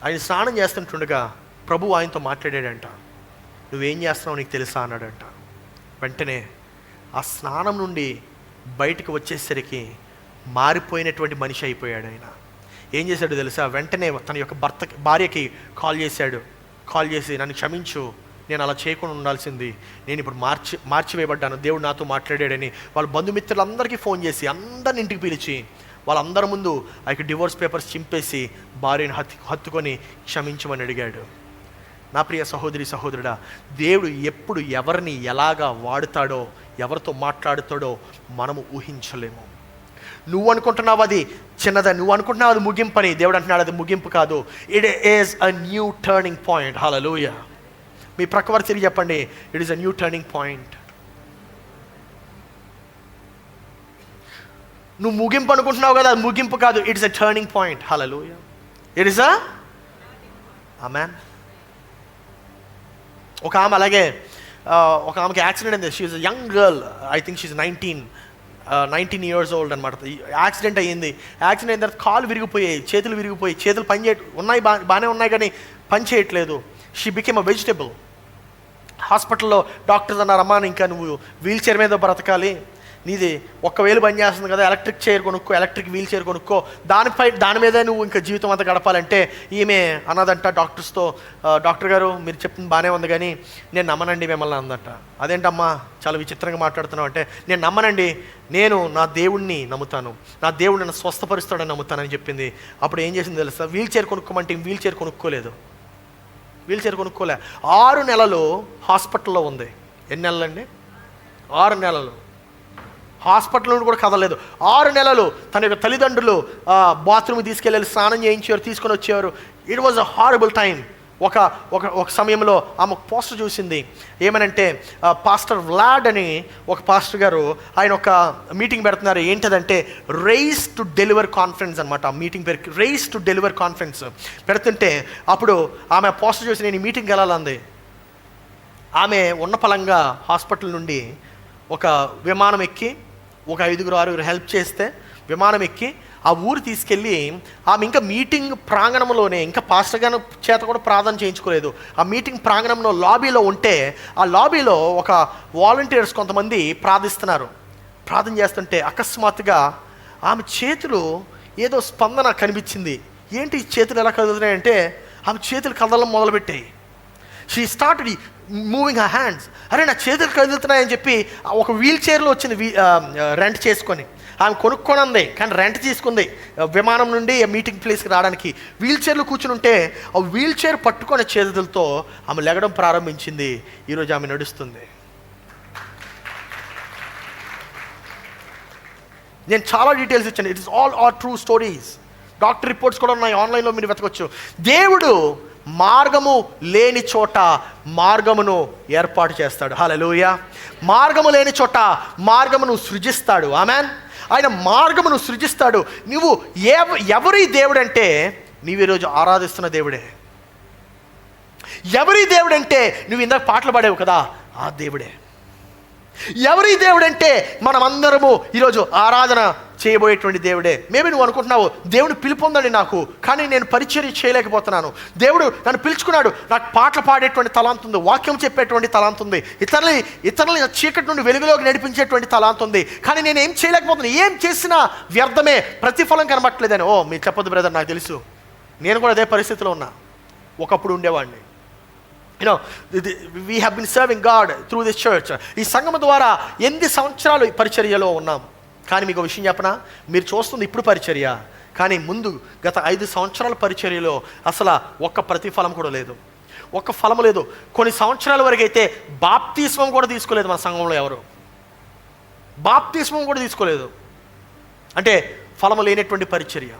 ఆయన స్నానం చేస్తుంటుండగా ప్రభు ఆయనతో మాట్లాడాడంట. నువ్వేం చేస్తున్నావు నీకు తెలుసా అన్నాడంట. వెంటనే ఆ స్నానం నుండి బయటకు వచ్చేసరికి మారిపోయినటువంటి మనిషి అయిపోయాడు ఆయన. ఏం చేశాడు తెలుసా? వెంటనే తన యొక్క భార్యకి కాల్ చేసి నన్ను క్షమించు, నేను అలా చేయకుండా ఉండాల్సింది, నేను ఇప్పుడు మార్చివేయబడ్డాను, దేవుడు నాతో మాట్లాడాడని వాళ్ళ బంధుమిత్రులందరికీ ఫోన్ చేసి అందరిని ఇంటికి పిలిచి వాళ్ళందరి ముందు ఆ యొక్క డివోర్స్ పేపర్స్ చింపేసి భార్యను హత్తుకొని క్షమించమని అడిగాడు. నా ప్రియ సహోదరి సహోదరుడా, దేవుడు ఎప్పుడు ఎవరిని ఎలాగా వాడుతాడో, ఎవరితో మాట్లాడుతాడో మనము ఊహించలేము. నువ్వు అనుకుంటున్నావు అది చిన్నదని, నువ్వు అనుకుంటున్నావు అది ముగింపు అని. దేవుడు అంటున్నాడు అది ముగింపు కాదు, it is a new turning point. Hallelujah. మీ ప్రక్కవారు తిరిగి చెప్పండి, it is a new turning point. నువ్వు ముగింపు అనుకుంటున్నావు కదా, అది ముగింపు కాదు, it is a turning point. Hallelujah. It is a amen. ఒక ఆమె అలాగే ఒక ఆమెకి యాక్సిడెంట్ అయింది. She is a young girl, I think she is 19 years old అనమాట. యాక్సిడెంట్ అయ్యింది. యాక్సిడెంట్ అయిన తర్వాత కాలు విరిగిపోయాయి, చేతులు ఉన్నాయి బాగానే ఉన్నాయి కానీ పని చేయట్లేదు. She became a vegetable. హాస్పిటల్లో డాక్టర్స్ అన్నారు, అమ్మా ఇంకా నువ్వు వీల్ చైర్ మీద బ్రతకాలి, నీది 1,000 పని చేస్తుంది కదా, ఎలక్ట్రిక్ వీల్ చైర్ కొనుక్కో, దాని మీదే నువ్వు ఇంకా జీవితం అంతా గడపాలంటే ఈమె అన్నదంట డాక్టర్స్తో, డాక్టర్ గారు మీరు చెప్పింది బాగానే ఉంది కానీ నేను నమ్మనండి మిమ్మల్ని అందంట. అదేంటమ్మా చాలా విచిత్రంగా మాట్లాడుతున్నావు అంటే, నేను నమ్మనండి, నేను నా దేవుణ్ణి నమ్ముతాను, నా దేవుడు నన్ను స్వస్థపరుస్తాడని నమ్ముతానని చెప్పింది. అప్పుడు ఏం చేసింది తెలుసా? వీల్ చైర్ కొనుక్కోమంటే వీల్ చైర్ కొనుక్కోలే. 6 నెలలు హాస్పిటల్లో ఉంది. ఎన్ని నెలలండి? 6 నెలలు హాస్పిటల్ నుండి కూడా కదలేదు. 6 నెలలు తన యొక్క తల్లిదండ్రులు బాత్రూమ్కి తీసుకెళ్ళి స్నానం చేయించారు, తీసుకొని వచ్చేవారు. It was a horrible time. ఒక సమయంలో ఆమె పోస్టర్ చూసింది. ఏమనంటే పాస్టర్ వ్లాడ్ అని ఒక పాస్టర్ గారు ఆయన ఒక మీటింగ్ పెడుతున్నారు. ఏంటదంటే రైజ్ టు డెలివర్ కాన్ఫరెన్స్ అనమాట. ఆ మీటింగ్ పేరు రైజ్ టు డెలివర్ కాన్ఫరెన్స్ పెడుతుంటే అప్పుడు ఆమె పోస్టర్ చూసి నేను ఈ మీటింగ్కి వెళ్ళాలంది. ఆమె ఉన్న పలంగా హాస్పిటల్ నుండి ఒక విమానం ఎక్కి, ఒక 5-6 హెల్ప్ చేస్తే విమానం ఎక్కి ఆ ఊరు తీసుకెళ్ళి ఆమె ఇంకా మీటింగ్ ప్రాంగణంలోనే, ఇంకా పాస్టర్ గారి చేత కూడా ప్రార్థన చేయించుకోలేదు, ఆ మీటింగ్ ప్రాంగణంలో లాబీలో ఉంటే ఆ లాబీలో ఒక వాలంటీర్స్ కొంతమంది ప్రార్థన చేస్తుంటే అకస్మాత్తుగా ఆమె చేతులు ఏదో స్పందన కనిపించింది. ఏంటి చేతులు ఎలా కదులుతున్నాయంటే ఆమె చేతులు కదలడం మొదలుపెట్టాయి. She started moving her hands. అరే నా చేతులు కదులుతున్నాయని చెప్పి ఒక వీల్ చైర్లో వచ్చింది, రెంట్ చేసుకొని ఆమె కొనుక్కోనుంది కానీ రెంట్ తీసుకుంది విమానం నుండి మీటింగ్ ప్లేస్కి రావడానికి. వీల్ చైర్లో కూర్చుని ఉంటే ఆ వీల్ చైర్ పట్టుకునే చేతులతో ఆమె లెగడం ప్రారంభించింది. ఈరోజు ఆమె నడుస్తుంది. నేను చాలా డీటెయిల్స్ ఇచ్చాను. It is all are true stories. Doctor reports కూడా ఉన్నాయి, ఆన్లైన్లో మీరు వెతకొచ్చు. దేవుడు మార్గము లేని చోట మార్గమును ఏర్పాటు చేస్తాడు. హల్లెలూయా. మార్గము లేని చోట మార్గమును సృజిస్తాడు. ఆమేన్. ఆయన మార్గమును సృజిస్తాడు. నువ్వు ఎవరి దేవుడంటే నీవు ఈరోజు ఆరాధిస్తున్న దేవుడే. ఎవరి దేవుడంటే నువ్వు ఇందాక పాటలు పాడేవు కదా, ఆ దేవుడే. ఎవరి దేవుడంటే మనమందరము ఈరోజు ఆరాధన చేయబోయేటువంటి దేవుడే. మేబీ నువ్వు అనుకుంటున్నావు దేవుడు పిలుపు ఉందండి నాకు, కానీ నేను పరిచర్య చేయలేకపోతున్నాను. దేవుడు నన్ను పిలుచుకున్నాడు, నాకు పాటలు పాడేటువంటి తలాంత్ ఉంది, వాక్యం చెప్పేటువంటి తలాంత్ ఉంది, ఇతరులని చీకటి నుండి వెలుగులోకి నడిపించేటువంటి తలాంత్ ఉంది, కానీ నేను ఏం చేయలేకపోతున్నాను, ఏం చేసినా వ్యర్థమే, ప్రతిఫలం కనబట్టలేదని. ఓ మీరు చెప్పొద్దు బ్రదర్, నాకు తెలుసు, నేను కూడా అదే పరిస్థితిలో ఉన్నా. ఒకప్పుడు ఉండేవాడిని, you know we have been serving God through this church. ఈ సంఘం ద్వారా 8 సంవత్సరాలు పరిచర్యలో ఉన్నాం. కానీ మీకు విషయం చెప్పనా, మీరు చూస్తుంది ఇప్పుడు పరిచర్య, కానీ ముందు గత 5 సంవత్సరాల పరిచర్యలో అసలు ఒక్క ప్రతిఫలం కూడా లేదు, ఒక్క ఫలం లేదు. కొన్ని సంవత్సరాల వరకు అయితే బాప్తిస్మం కూడా తీసుకోలేదు మన సంఘంలో ఎవరు, బాప్తిస్మం కూడా తీసుకోలేదు. అంటే ఫలము లేనటువంటి పరిచర్య.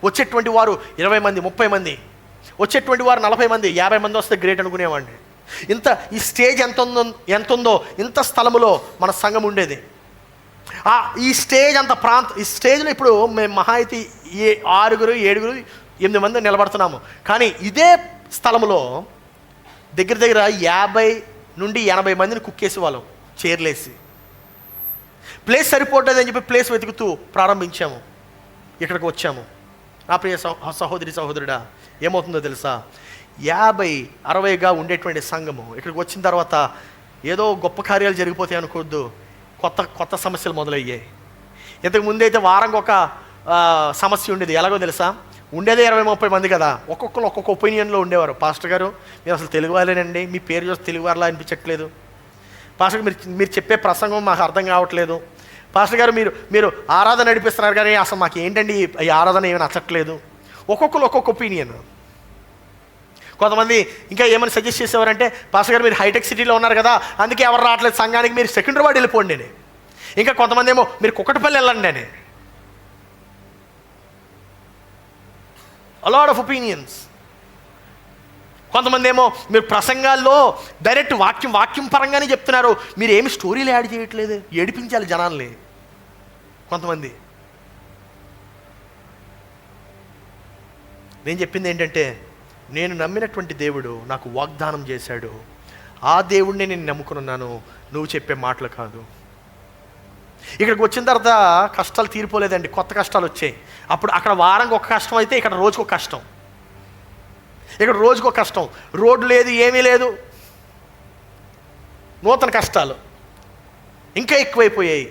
వచ్చేటువంటి వారు 20 మంది 30 మంది, వచ్చేటువంటి వారు 40 మంది 50 మంది వస్తే గ్రేట్ అనుకునేవాడిని. ఈ స్టేజ్ ఎంత ఉందో ఇంత స్థలములో మన సంఘం ఉండేది. ఈ స్టేజ్ అంత ఈ స్టేజ్లో ఇప్పుడు మేము మహా అయితే 6 7 8 మంది నిలబడుతున్నాము. కానీ ఇదే స్థలంలో దగ్గర 50 నుండి 80 మందిని కుక్కేసి వాళ్ళం చైర్లేసి. ప్లేస్ సరిపోతుంది అని చెప్పి ప్లేస్ వెతుకుతూ ప్రారంభించాము, ఇక్కడికి వచ్చాము. నా ప్రియ సహోదరి సహోదరుడా, ఏమవుతుందో తెలుసా, 50-60గా ఉండేటువంటి సంఘము ఇక్కడికి వచ్చిన తర్వాత ఏదో గొప్ప కార్యాలు జరిగిపోతాయి అనుకోవద్దు. కొత్త సమస్యలు మొదలయ్యాయి. ఇంతకు ముందైతే వారంకి ఒక సమస్య ఉండేది. ఎలాగో తెలుసా, ఉండేదే 20-30 మంది కదా, ఒక్కొక్కరు ఒక్కొక్క ఒపీనియన్లో ఉండేవారు. పాస్టర్ గారు మీరు అసలు తెలుగు వాళ్ళేనండి, మీ పేరు చూస్తే తెలుగు వాళ్ళ అనిపించట్లేదు. పాస్టర్ గారు మీరు చెప్పే ప్రసంగం మాకు అర్థం కావట్లేదు. పాస్టర్ గారు మీరు ఆరాధన నడిపిస్తున్నారు కానీ అసలు మాకు ఏంటండి ఈ ఆరాధన ఏమీ నచ్చట్లేదు. ఒక్కొక్కరు ఒక్కొక్క ఒపీనియన్. కొంతమంది ఇంకా ఏమైనా సజెస్ట్ చేసేవారంటే, పాస్టర్ గారు మీరు హైటెక్ సిటీలో ఉన్నారు కదా అందుకే ఎవరు రావట్లేదు సంఘానికి, మీరు సెకండరీ వెళ్ళిపోండి అని. ఇంకా కొంతమంది ఏమో మీరు కుక్కటిపల్లి వెళ్ళండి అని. a lot of opinions. కొంతమంది ఏమో మీరు ప్రసంగాల్లో డైరెక్ట్ వాక్యం పరంగానే చెప్తున్నారు, మీరు ఏమి స్టోరీలు యాడ్ చేయట్లేదు, ఏడిపించాలి జనాల్ని. కొంతమంది. నేను చెప్పింది ఏంటంటే, నేను నమ్మినటువంటి దేవుడు నాకు వాగ్దానం చేశాడు, ఆ దేవుడిని నేను నమ్ముకున్నాను, నువ్వు చెప్పే మాటలు కాదు. ఇక్కడికి వచ్చిన తర్వాత కష్టాలు తీరిపోలేదండి, కొత్త కష్టాలు వచ్చాయి. అప్పుడు అక్కడ వారంకి ఒక కష్టం అయితే ఇక్కడ రోజుకు ఒక కష్టం, ఇక్కడ రోజుకు ఒక కష్టం. రోడ్డు లేదు, ఏమీ లేదు, నూతన కష్టాలు ఇంకా ఎక్కువైపోయాయి.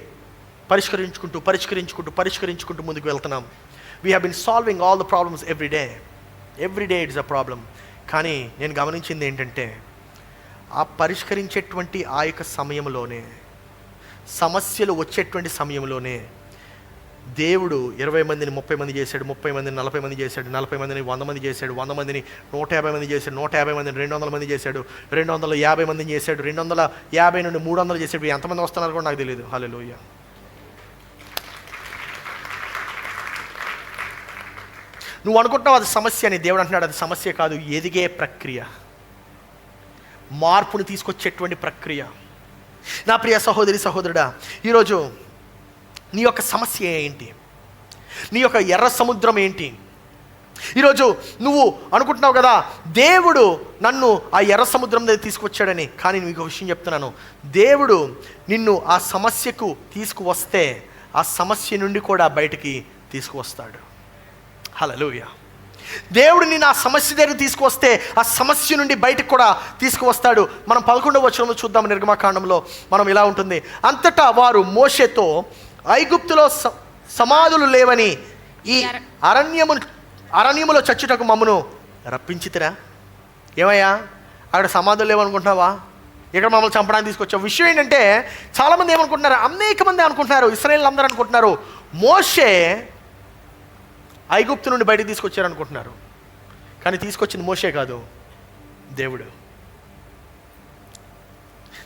పరిష్కరించుకుంటూ ముందుకు వెళ్తున్నాం. We have been solving all the problems every day it's a problem. కానీ నేను గమనించింది ఏంటంటే, ఆ పరిష్కరించేటువంటి ఆ యొక్క సమయంలోనే, సమస్యలు వచ్చేటువంటి సమయంలోనే దేవుడు 20 మందిని 30 మంది చేశాడు, 30 మందిని 40 మంది చేశాడు, 40 మందిని 100 మంది చేశాడు, 100 మందిని 150 మంది చేశాడు, 150 మందిని 200 మంది చేశాడు, 250 మందిని చేశాడు, 250 నుండి 300 చేశాడు. ఎంతమంది వస్తున్నారు కూడా నాకు తెలియదు. హల్లెలూయా. నువ్వు అనుకుంటున్నావు అది సమస్య అని, దేవుడు అంటున్నాడు అది సమస్య కాదు, ఎదిగే ప్రక్రియ, మార్పుని తీసుకొచ్చేటువంటి ప్రక్రియ. నా ప్రియ సహోదరి సహోదరుడా, ఈరోజు నీ యొక్క సమస్య ఏంటి? నీ యొక్క ఎర్ర సముద్రం ఏంటి? ఈరోజు నువ్వు అనుకుంటున్నావు కదా, దేవుడు నన్ను ఆ ఎర్ర సముద్రం దగ్గర తీసుకొచ్చాడని. కానీ నీకు ఒక విషయం చెప్తున్నాను, దేవుడు నిన్ను ఆ సమస్యకు తీసుకువస్తే ఆ సమస్య నుండి కూడా బయటికి తీసుకువస్తాడు. హల్లెలూయా. దేవుడు నిన్ను ఆ సమస్య దగ్గర తీసుకువస్తే ఆ సమస్య నుండి బయటకు కూడా తీసుకువస్తాడు. మనం 11వ వచనంలో చూద్దాం, నిర్గమకాండంలో మనం ఇలా ఉంటుంది. అంతటా వారు మోషేతో, ఐగుప్తులో సమాధులు లేవని ఈ అరణ్యములో చచ్చుటకు మమ్మను రప్పించితిరా. ఏమయ్యా అక్కడ సమాధులు లేవనుకుంటున్నావా, ఇక్కడ మమ్మల్ని చంపడానికి తీసుకొచ్చావు. విషయం ఏంటంటే, చాలామంది ఏమనుకుంటున్నారు, అనేక మంది అనుకుంటున్నారు, ఇశ్రాయేలు అందరూ అనుకుంటున్నారు మోషే ఐగుప్తు నుండి బయటకు తీసుకొచ్చారు అనుకుంటున్నారు. కానీ తీసుకొచ్చింది మోషే కాదు, దేవుడు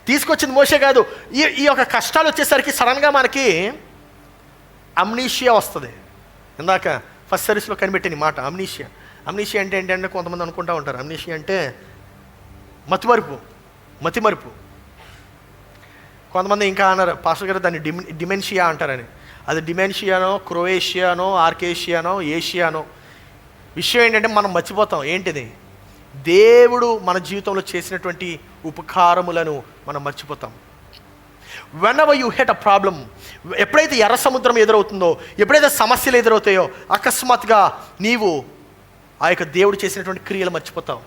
తీసుకొచ్చింది. మోషే కాదు. ఈ యొక్క కష్టాలు వచ్చేసరికి సడన్గా మనకి అమ్నీషియా వస్తుంది. ఇందాక ఫస్ట్ సర్వీస్లో కనిపెట్టిన మాట అమ్నీషియా అంటే ఏంటంటే, కొంతమంది అనుకుంటూ ఉంటారు అమ్నీషియా అంటే మతిమరుపు. కొంతమంది ఇంకా అన్నారు, పాస్టర్ గారు దాన్ని డిమెన్షియా అంటారని. అది డిమెన్షియానో, క్రొయేషియానో, ఆర్కేషియానో, ఏషియానో. విషయం ఏంటంటే, మనం మర్చిపోతాం ఏంటిది, దేవుడు మన జీవితంలో చేసినటువంటి ఉపకారములను మనం మర్చిపోతాం. whenever you hit a problem, ఎప్పుడైతే ఎర్ర సముద్రం ఎదురవుతుందో, ఎప్పుడైతే సమస్యలు ఎదురవుతాయో, అకస్మాత్తుగా నీవు ఆ యొక్క దేవుడు చేసినటువంటి క్రియలు మర్చిపోతావు.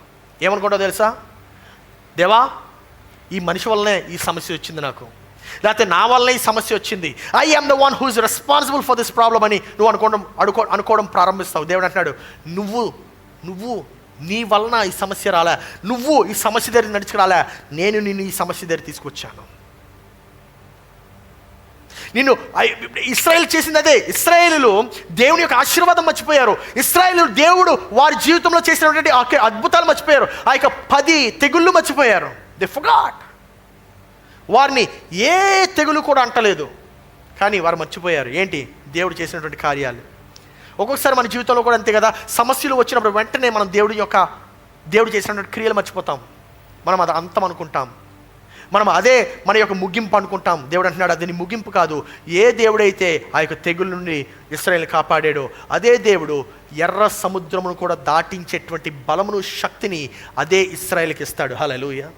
ఏమనుకుంటావు తెలుసా, దేవా ఈ మనిషి వల్లనే ఈ సమస్య వచ్చింది నాకు, లేకపోతే నా వల్లనే ఈ సమస్య వచ్చింది, I am the one who is responsible for this problem అని నువ్వు అనుకోవడం ప్రారంభిస్తావు. దేవుడు అంటున్నాడు, నువ్వు నీ వలన ఈ సమస్య రాలే, నువ్వు ఈ సమస్య దగ్గర నడుచుకురాలే, నేను నిన్ను ఈ సమస్య దగ్గర తీసుకొచ్చాను. నిన్ను ఇశ్రాయేలు చేసింది అదే. ఇశ్రాయేలు దేవుని యొక్క ఆశీర్వాదం మర్చిపోయారు. ఇశ్రాయేలు దేవుడు వారి జీవితంలో చేసినటువంటి అద్భుతాలు మర్చిపోయారు. ఆ యొక్క 10 తెగుళ్ళు మర్చిపోయారు. They forgot. వారిని ఏ తెగులు కూడా అంటలేదు, కానీ వారు మర్చిపోయారు ఏంటి? దేవుడు చేసినటువంటి కార్యాలు. ఒక్కొక్కసారి మన జీవితంలో కూడా అంతే కదా. సమస్యలు వచ్చినప్పుడు వెంటనే మనం దేవుడు చేసినటువంటి క్రియలు మర్చిపోతాం. మనం అది అంతం అనుకుంటాం. మనం అదే మన యొక్క ముగింపు అనుకుంటాం. దేవుడు అంటున్నాడు, అది నీ ముగింపు కాదు. ఏ దేవుడైతే ఆ యొక్క తెగుల నుండి ఇశ్రాయేలుని కాపాడాడో అదే దేవుడు ఎర్ర సముద్రమును కూడా దాటించేటువంటి బలమును, శక్తిని అదే ఇశ్రాయేలుకి ఇస్తాడు. హల్లెలూయా.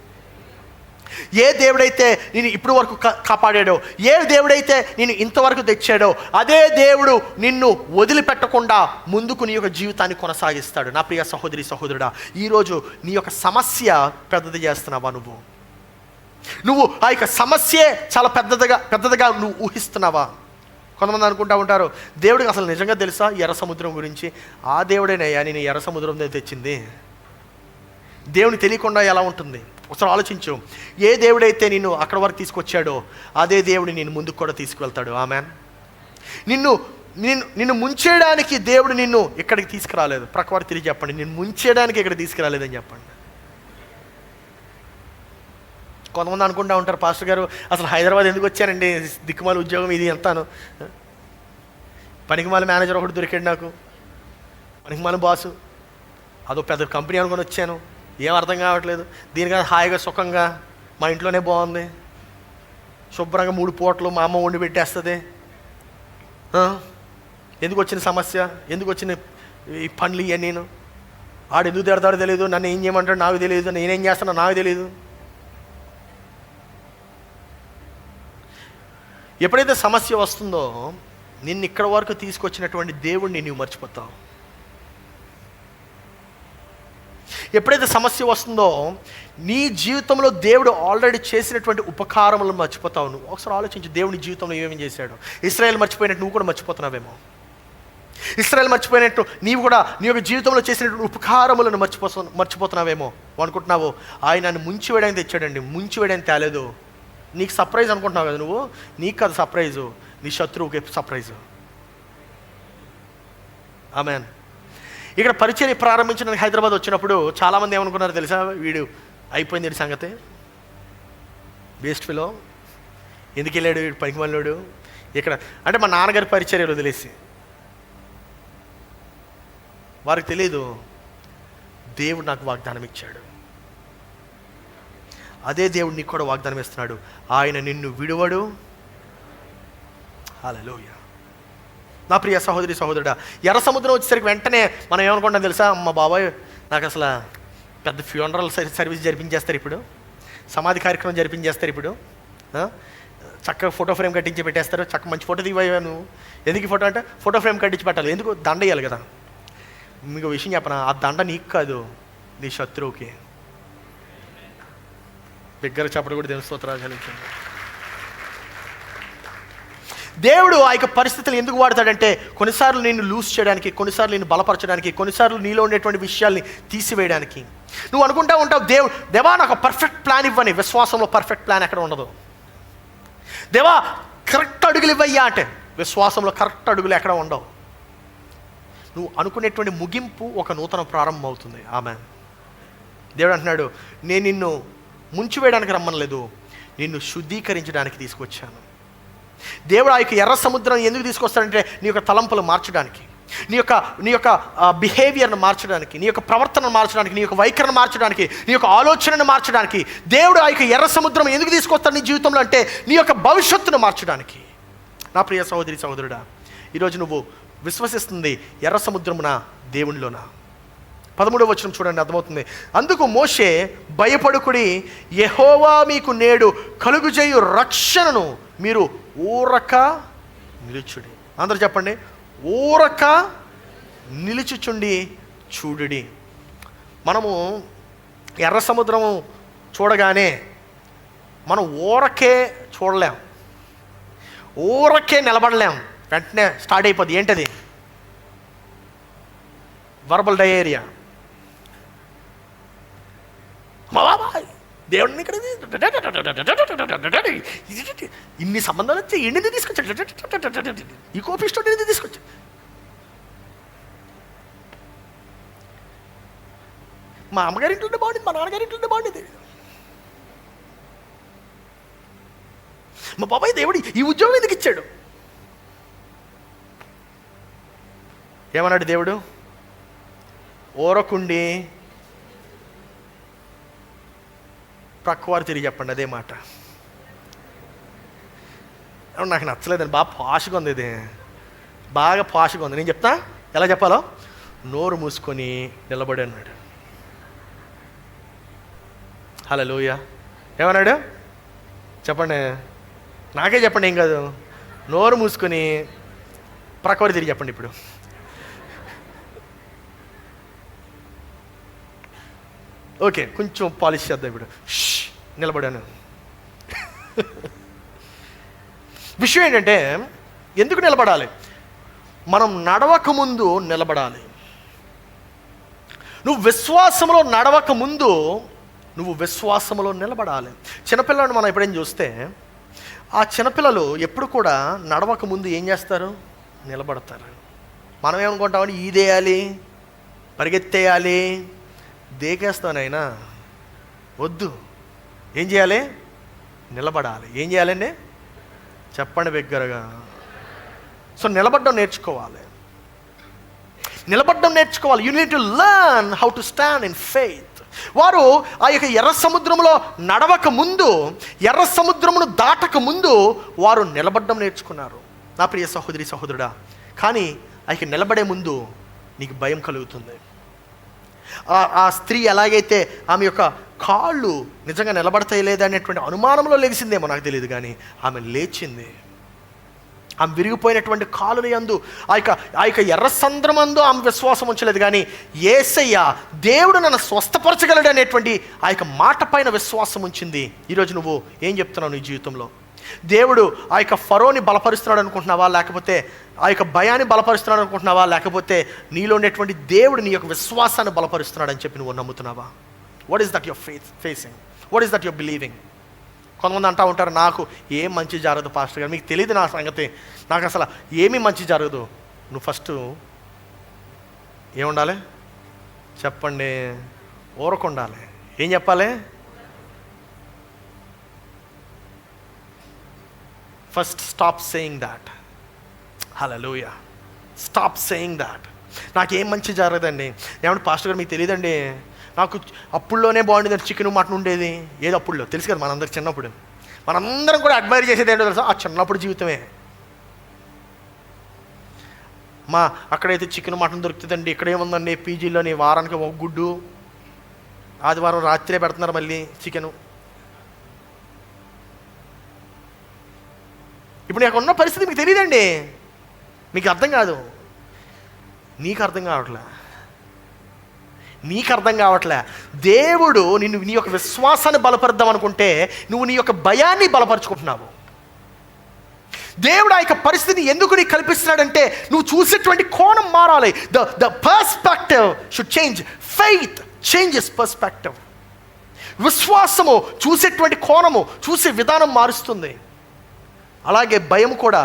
ఏ దేవుడైతే నేను ఇప్పటి వరకు కాపాడాడో, ఏ దేవుడైతే నేను ఇంతవరకు తెచ్చాడో అదే దేవుడు నిన్ను వదిలిపెట్టకుండా ముందుకు నీ యొక్క జీవితాన్ని కొనసాగిస్తాడు. నా ప్రియ సహోదరి, సహోదరుడా, ఈరోజు నీ యొక్క సమస్య పెద్దది చేస్తున్నావా? నువ్వు ఆ యొక్క సమస్యే చాలా పెద్దదిగా నువ్వు ఊహిస్తున్నావా? కొంతమంది అనుకుంటా ఉంటారు, దేవుడికి అసలు నిజంగా తెలుసా ఎర్ర సముద్రం గురించి? ఆ దేవుడేనయ్యా నేను ఎర్ర సముద్రం తెచ్చింది. దేవుని తెలియకుండా ఎలా ఉంటుంది? ఒకసారి ఆలోచించు. ఏ దేవుడైతే నిన్ను అక్కడ వరకు తీసుకొచ్చాడో అదే దేవుడు నేను ముందుకు కూడా తీసుకువెళ్తాడు. ఆమెన్. నిన్ను ముంచేయడానికి దేవుడు నిన్ను ఇక్కడికి తీసుకురాలేదు. ప్రక్కవారు తిరిగి చెప్పండి, నిన్ను ముంచేయడానికి ఇక్కడ తీసుకురాలేదని చెప్పండి. కొంతమంది అనుకుంటా ఉంటారు, పాస్టర్ గారు అసలు హైదరాబాద్ ఎందుకు వచ్చానండి, దిక్కుమాల ఉద్యోగం ఇది ఎంతాను, పనికిమాల మేనేజర్ ఒకటి దొరికాడు నాకు, పనికిమాల బాసు, అదో పెద్ద కంపెనీ అనుకొని వచ్చాను, ఏం అర్థం కావట్లేదు, దీనికన్నా హాయిగా సుఖంగా మా ఇంట్లోనే బాగుంది, శుభ్రంగా 3 పూటలు మా అమ్మ వండి పెట్టేస్తుంది. ఎందుకు వచ్చిన సమస్య, ఎందుకు వచ్చిన ఈ పనులు ఇవన్నీ? నేను ఆడు ఎందుకు తిడతాడో తెలియదు, నన్ను ఏం చేయమంటాడు నాకు తెలియదు, నేనేం చేస్తానో నాకు తెలియదు. ఎప్పుడైతే సమస్య వస్తుందో నిన్ను ఇక్కడ వరకు తీసుకొచ్చినటువంటి దేవుడిని నువ్వు మర్చిపోతావు. ఎప్పుడైతే సమస్య వస్తుందో నీ జీవితంలో దేవుడు ఆల్రెడీ చేసినటువంటి ఉపకారములను మర్చిపోతావు. నువ్వు ఒకసారి ఆలోచించి, దేవుని జీవితంలో ఏమేమి చేశాడు. ఇశ్రాయేలు మర్చిపోయినట్టు నువ్వు కూడా మర్చిపోతున్నావేమో. ఇశ్రాయేలు మర్చిపోయినట్టు నీవు కూడా నీ యొక్క జీవితంలో చేసినటువంటి ఉపకారములను మర్చిపోతున్నావేమో. అనుకుంటున్నావు ఆయన నన్ను ముంచి వేయడానికి తెచ్చాడండి, ముంచి వేయడానికి తేలేదు. నీకు సర్ప్రైజ్ అనుకుంటున్నావు కదా నువ్వు, నీకు కాదు సర్ప్రైజు, నీ శత్రువుకి సర్ప్రైజు. ఆమెన్. ఇక్కడ పరిచర్య ప్రారంభించడానికి హైదరాబాద్ వచ్చినప్పుడు చాలామంది ఏమనుకున్నారు తెలుసా? వీడు అయిపోయింది వీడి సంగతి, బెస్ట్ ఫిలో, ఎందుకు వెళ్ళాడు వీడు పనికిమాలినోడు ఇక్కడ అంటే. మా నాన్నగారి పరిచర్యలు వదిలేసి, వారికి తెలియదు దేవుడు నాకు వాగ్దానం ఇచ్చాడు. అదే దేవుడు నీకు కూడా వాగ్దానం ఇస్తున్నాడు. ఆయన నిన్ను విడువడు. హల్లెలూయా. నా ప్రియ సహోదరి, సహోదరుడా, ఎర్ర సముద్రం వచ్చేసరికి వెంటనే మనం ఏమనుకుంటాం తెలుసా? అమ్మ బాబాయ్ నాకు అసలు పెద్ద ఫ్యూనరల్ సర్వీస్ జరిపించేస్తారు, ఇప్పుడు సమాధి కార్యక్రమం జరిపించేస్తారు, ఇప్పుడు చక్కగా ఫోటో ఫ్రేమ్ కట్టించి పెట్టేస్తారు, చక్క మంచి ఫోటో దిగిపోయావు నువ్వు. ఎందుకు ఫోటో అంటే ఫోటో ఫ్రేమ్ కట్టించి పెట్టాలి, ఎందుకు? దండ వేయాలి కదా. మీకు విషయం చెప్పనా, ఆ దండ నీకు కాదు, నీ శత్రువుకి. దగ్గర చెప్పడం కూడా దేవుని స్తోత్రాలు చెల్లించండి. దేవుడు ఆ యొక్క పరిస్థితులు ఎందుకు వాడతాడంటే కొన్నిసార్లు నిన్ను లూజ్ చేయడానికి, కొన్నిసార్లు నిన్ను బలపరచడానికి, కొన్నిసార్లు నీలో ఉండేటువంటి విషయాల్ని తీసివేయడానికి. నువ్వు అనుకుంటా ఉంటావు, దేవా నాకు పర్ఫెక్ట్ ప్లాన్ ఇవ్వని. విశ్వాసంలో పర్ఫెక్ట్ ప్లాన్ ఎక్కడ ఉండదు. దేవా కరెక్ట్ అడుగులు ఇవ్వయ్యా అంటే విశ్వాసంలో కరెక్ట్ అడుగులు ఎక్కడ ఉండవు. నువ్వు అనుకునేటువంటి ముగింపు ఒక నూతన ప్రారంభం అవుతుంది. ఆమెన్. దేవుడు అంటున్నాడు, నేను నిన్ను ముంచివేయడానికి రమ్మనలేదు, నిన్ను శుద్ధీకరించడానికి తీసుకొచ్చాను. దేవుడు ఆ యొక్క ఎర్ర సముద్రం ఎందుకు తీసుకొస్తాడంటే నీ యొక్క తలంపులు మార్చడానికి, నీ యొక్క బిహేవియర్ను మార్చడానికి, నీ యొక్క ప్రవర్తనను మార్చడానికి, నీ యొక్క వైఖరిని మార్చడానికి, నీ యొక్క ఆలోచనను మార్చడానికి. దేవుడు ఆ యొక్క ఎర్ర సముద్రం ఎందుకు తీసుకొస్తాడు నీ జీవితంలో అంటే నీ యొక్క భవిష్యత్తును మార్చడానికి. నా ప్రియ సహోదరి, సహోదరుడా, ఈరోజు నువ్వు విశ్వసిస్తుంది ఎర్ర సముద్రమున దేవునిలోనా? 13వ వచనం చూడండి, అర్థమవుతుంది. అందుకు మోషే, భయపడుకుడి, యెహోవా మీకు నేడు కలుగుజేయు రక్షణను మీరు ఊరక నిలుచుడి. అందరూ చెప్పండి, ఊరక నిలుచుచుండి చూడుడి. మనము ఎర్ర సముద్రము చూడగానే మనం ఊరకే చూడలేం, ఊరకే నిలబడలేం, వెంటనే స్టార్ట్ అయిపోద్ది. ఏంటది? Verbal diarrhoea. దేవుడిని ఇక్కడ ఇన్ని సంబంధాలు వచ్చి ఎండిని తీసుకొచ్చాడు, ఈ కోపిష్టం ఎందుకు తీసుకొచ్చాడు. మా అమ్మగారి ఇంట్లో బాగుండేది, మా నాన్నగారి ఇంట్లో బాగుండేది, మా బాబాయ్ దేవుడు ఈ ఉద్యోగం ఎందుకు ఇచ్చాడు. ఏమన్నాడు దేవుడు? ఓరకుండి ప్రక్కవారు తిరిగి చెప్పండి అదే మాట. నాకు నచ్చలేదండి, బాగా పాషగా ఉంది, ఇది బాగా పాషగా ఉంది. నేను చెప్తా ఎలా చెప్పాలో. నోరు మూసుకొని నిలబడి అన్నాడు. హల్లెలూయా. ఏమన్నాడు చెప్పండి, నాకే చెప్పండి, ఏం కాదు. నోరు మూసుకొని ప్రక్కవారు తిరిగి చెప్పండి. ఇప్పుడు ఓకే, కొంచెం పాలిష్ చేద్దాం. ఇప్పుడు నిలబడాను. విషయం ఏంటంటే, ఎందుకు నిలబడాలి? మనం నడవక ముందు నిలబడాలి. నువ్వు విశ్వాసంలో నడవక ముందు నువ్వు విశ్వాసంలో నిలబడాలి. చిన్నపిల్లలను మనం ఎప్పుడైనా చూస్తే, ఆ చిన్నపిల్లలు ఎప్పుడు కూడా నడవక ముందు ఏం చేస్తారు? నిలబడతారు. మనం ఏమనుకుంటామని ఈదేయాలి, పరిగెత్తేయాలి, దేకేస్తానైనా వద్దు. ఏం చేయాలి? నిలబడాలి. ఏం చేయాలండి? చెప్పండి బిగ్గరగా. సో నిలబడడం నేర్చుకోవాలి, నిలబడడం నేర్చుకోవాలి. You need to learn how to stand in faith. వారు ఆ యొక్క ఎర్ర సముద్రంలో నడవక ముందు, ఎర్ర సముద్రమును దాటక ముందు వారు నిలబడడం నేర్చుకున్నారు. నా ప్రియ సహోదరి సహోదరుడా, కానీ ఆ యొక్క నిలబడే ముందు నీకు భయం కలుగుతుంది. ఆ స్త్రీ ఎలాగైతే ఆమె యొక్క కాళ్ళు నిజంగా నిలబడతాయి లేదా అనేటువంటి అనుమానంలో లేచిందేమో నాకు తెలియదు, కానీ ఆమె లేచింది. ఆమె విరిగిపోయినటువంటి కాలుని యందు ఆ యొక్క ఎర్ర సంద్రమందు ఆమె విశ్వాసం ఉంచలేదు, కానీ యేసయ్య దేవుడు నన్ను స్వస్థపరచగలడు అనేటువంటి ఆ యొక్క మాట పైన విశ్వాసం ఉంచింది. ఈరోజు నువ్వు ఏం చెప్తున్నావు నీ జీవితంలో? దేవుడు ఆ యొక్క ఫరోని బలపరుస్తున్నాడు అనుకుంటున్నావా, లేకపోతే ఆ యొక్క భయాన్ని బలపరుస్తున్నాడు అనుకుంటున్నావా, లేకపోతే నీలో ఉండేటువంటి దేవుడు నీ యొక్క విశ్వాసాన్ని బలపరుస్తున్నాడు అని చెప్పి నువ్వు నమ్ముతున్నావా? What is that your facing? What is that your believing? కొంతమంది అంటూ ఉంటారు, నాకు ఏం మంచి జరగదు పాస్టర్ గారు, మీకు తెలియదు నా సంగతి, నాకు అసలు ఏమీ మంచి జరగదు. నువ్వు ఫస్ట్ ఏముండాలి చెప్పండి? ఊరకుండాలి. ఏం చెప్పాలి? First stop saying that. Hallelujah. Stop saying that. నాకేం మంచి జరగదండి. ఏమంటే పాస్టర్ గారు మీకు తెలియదండి, నాకు అప్పుల్లోనే బాగుండేది, చికెన్ మటన్ ఉండేది. ఏదో అప్పుల్లో తెలుసు కదా, మనందరికి చిన్నప్పుడు మనందరం కూడా అడ్మైర్ చేసేది ఏంటో తెలుసా? ఆ చిన్నప్పుడు జీవితమే. మా అక్కడైతే చికెన్ మటన్ దొరుకుతుందండి, ఇక్కడేముందండి పీజీలోని వారానికి ఒక గుడ్డు, ఆదివారం రాత్రే పెడుతున్నారు మళ్ళీ చికెను. ఇప్పుడు నాకు ఉన్న పరిస్థితి మీకు తెలియదండి, మీకు అర్థం కాదు. నీకు అర్థం కావట్లే. దేవుడు నిన్ను నీ యొక్క విశ్వాసాన్ని బలపరుద్దాం అనుకుంటే నువ్వు నీ యొక్క భయాన్ని బలపరుచుకుంటున్నావు. దేవుడు ఆ యొక్క పరిస్థితిని ఎందుకు నీకు కల్పిస్తున్నాడంటే నువ్వు చూసేటువంటి కోణం మారాలి. The perspective should change. Faith changes perspective. విశ్వాసము చూసేటువంటి కోణము, చూసే విధానం మారుస్తుంది. అలాగే భయం కూడా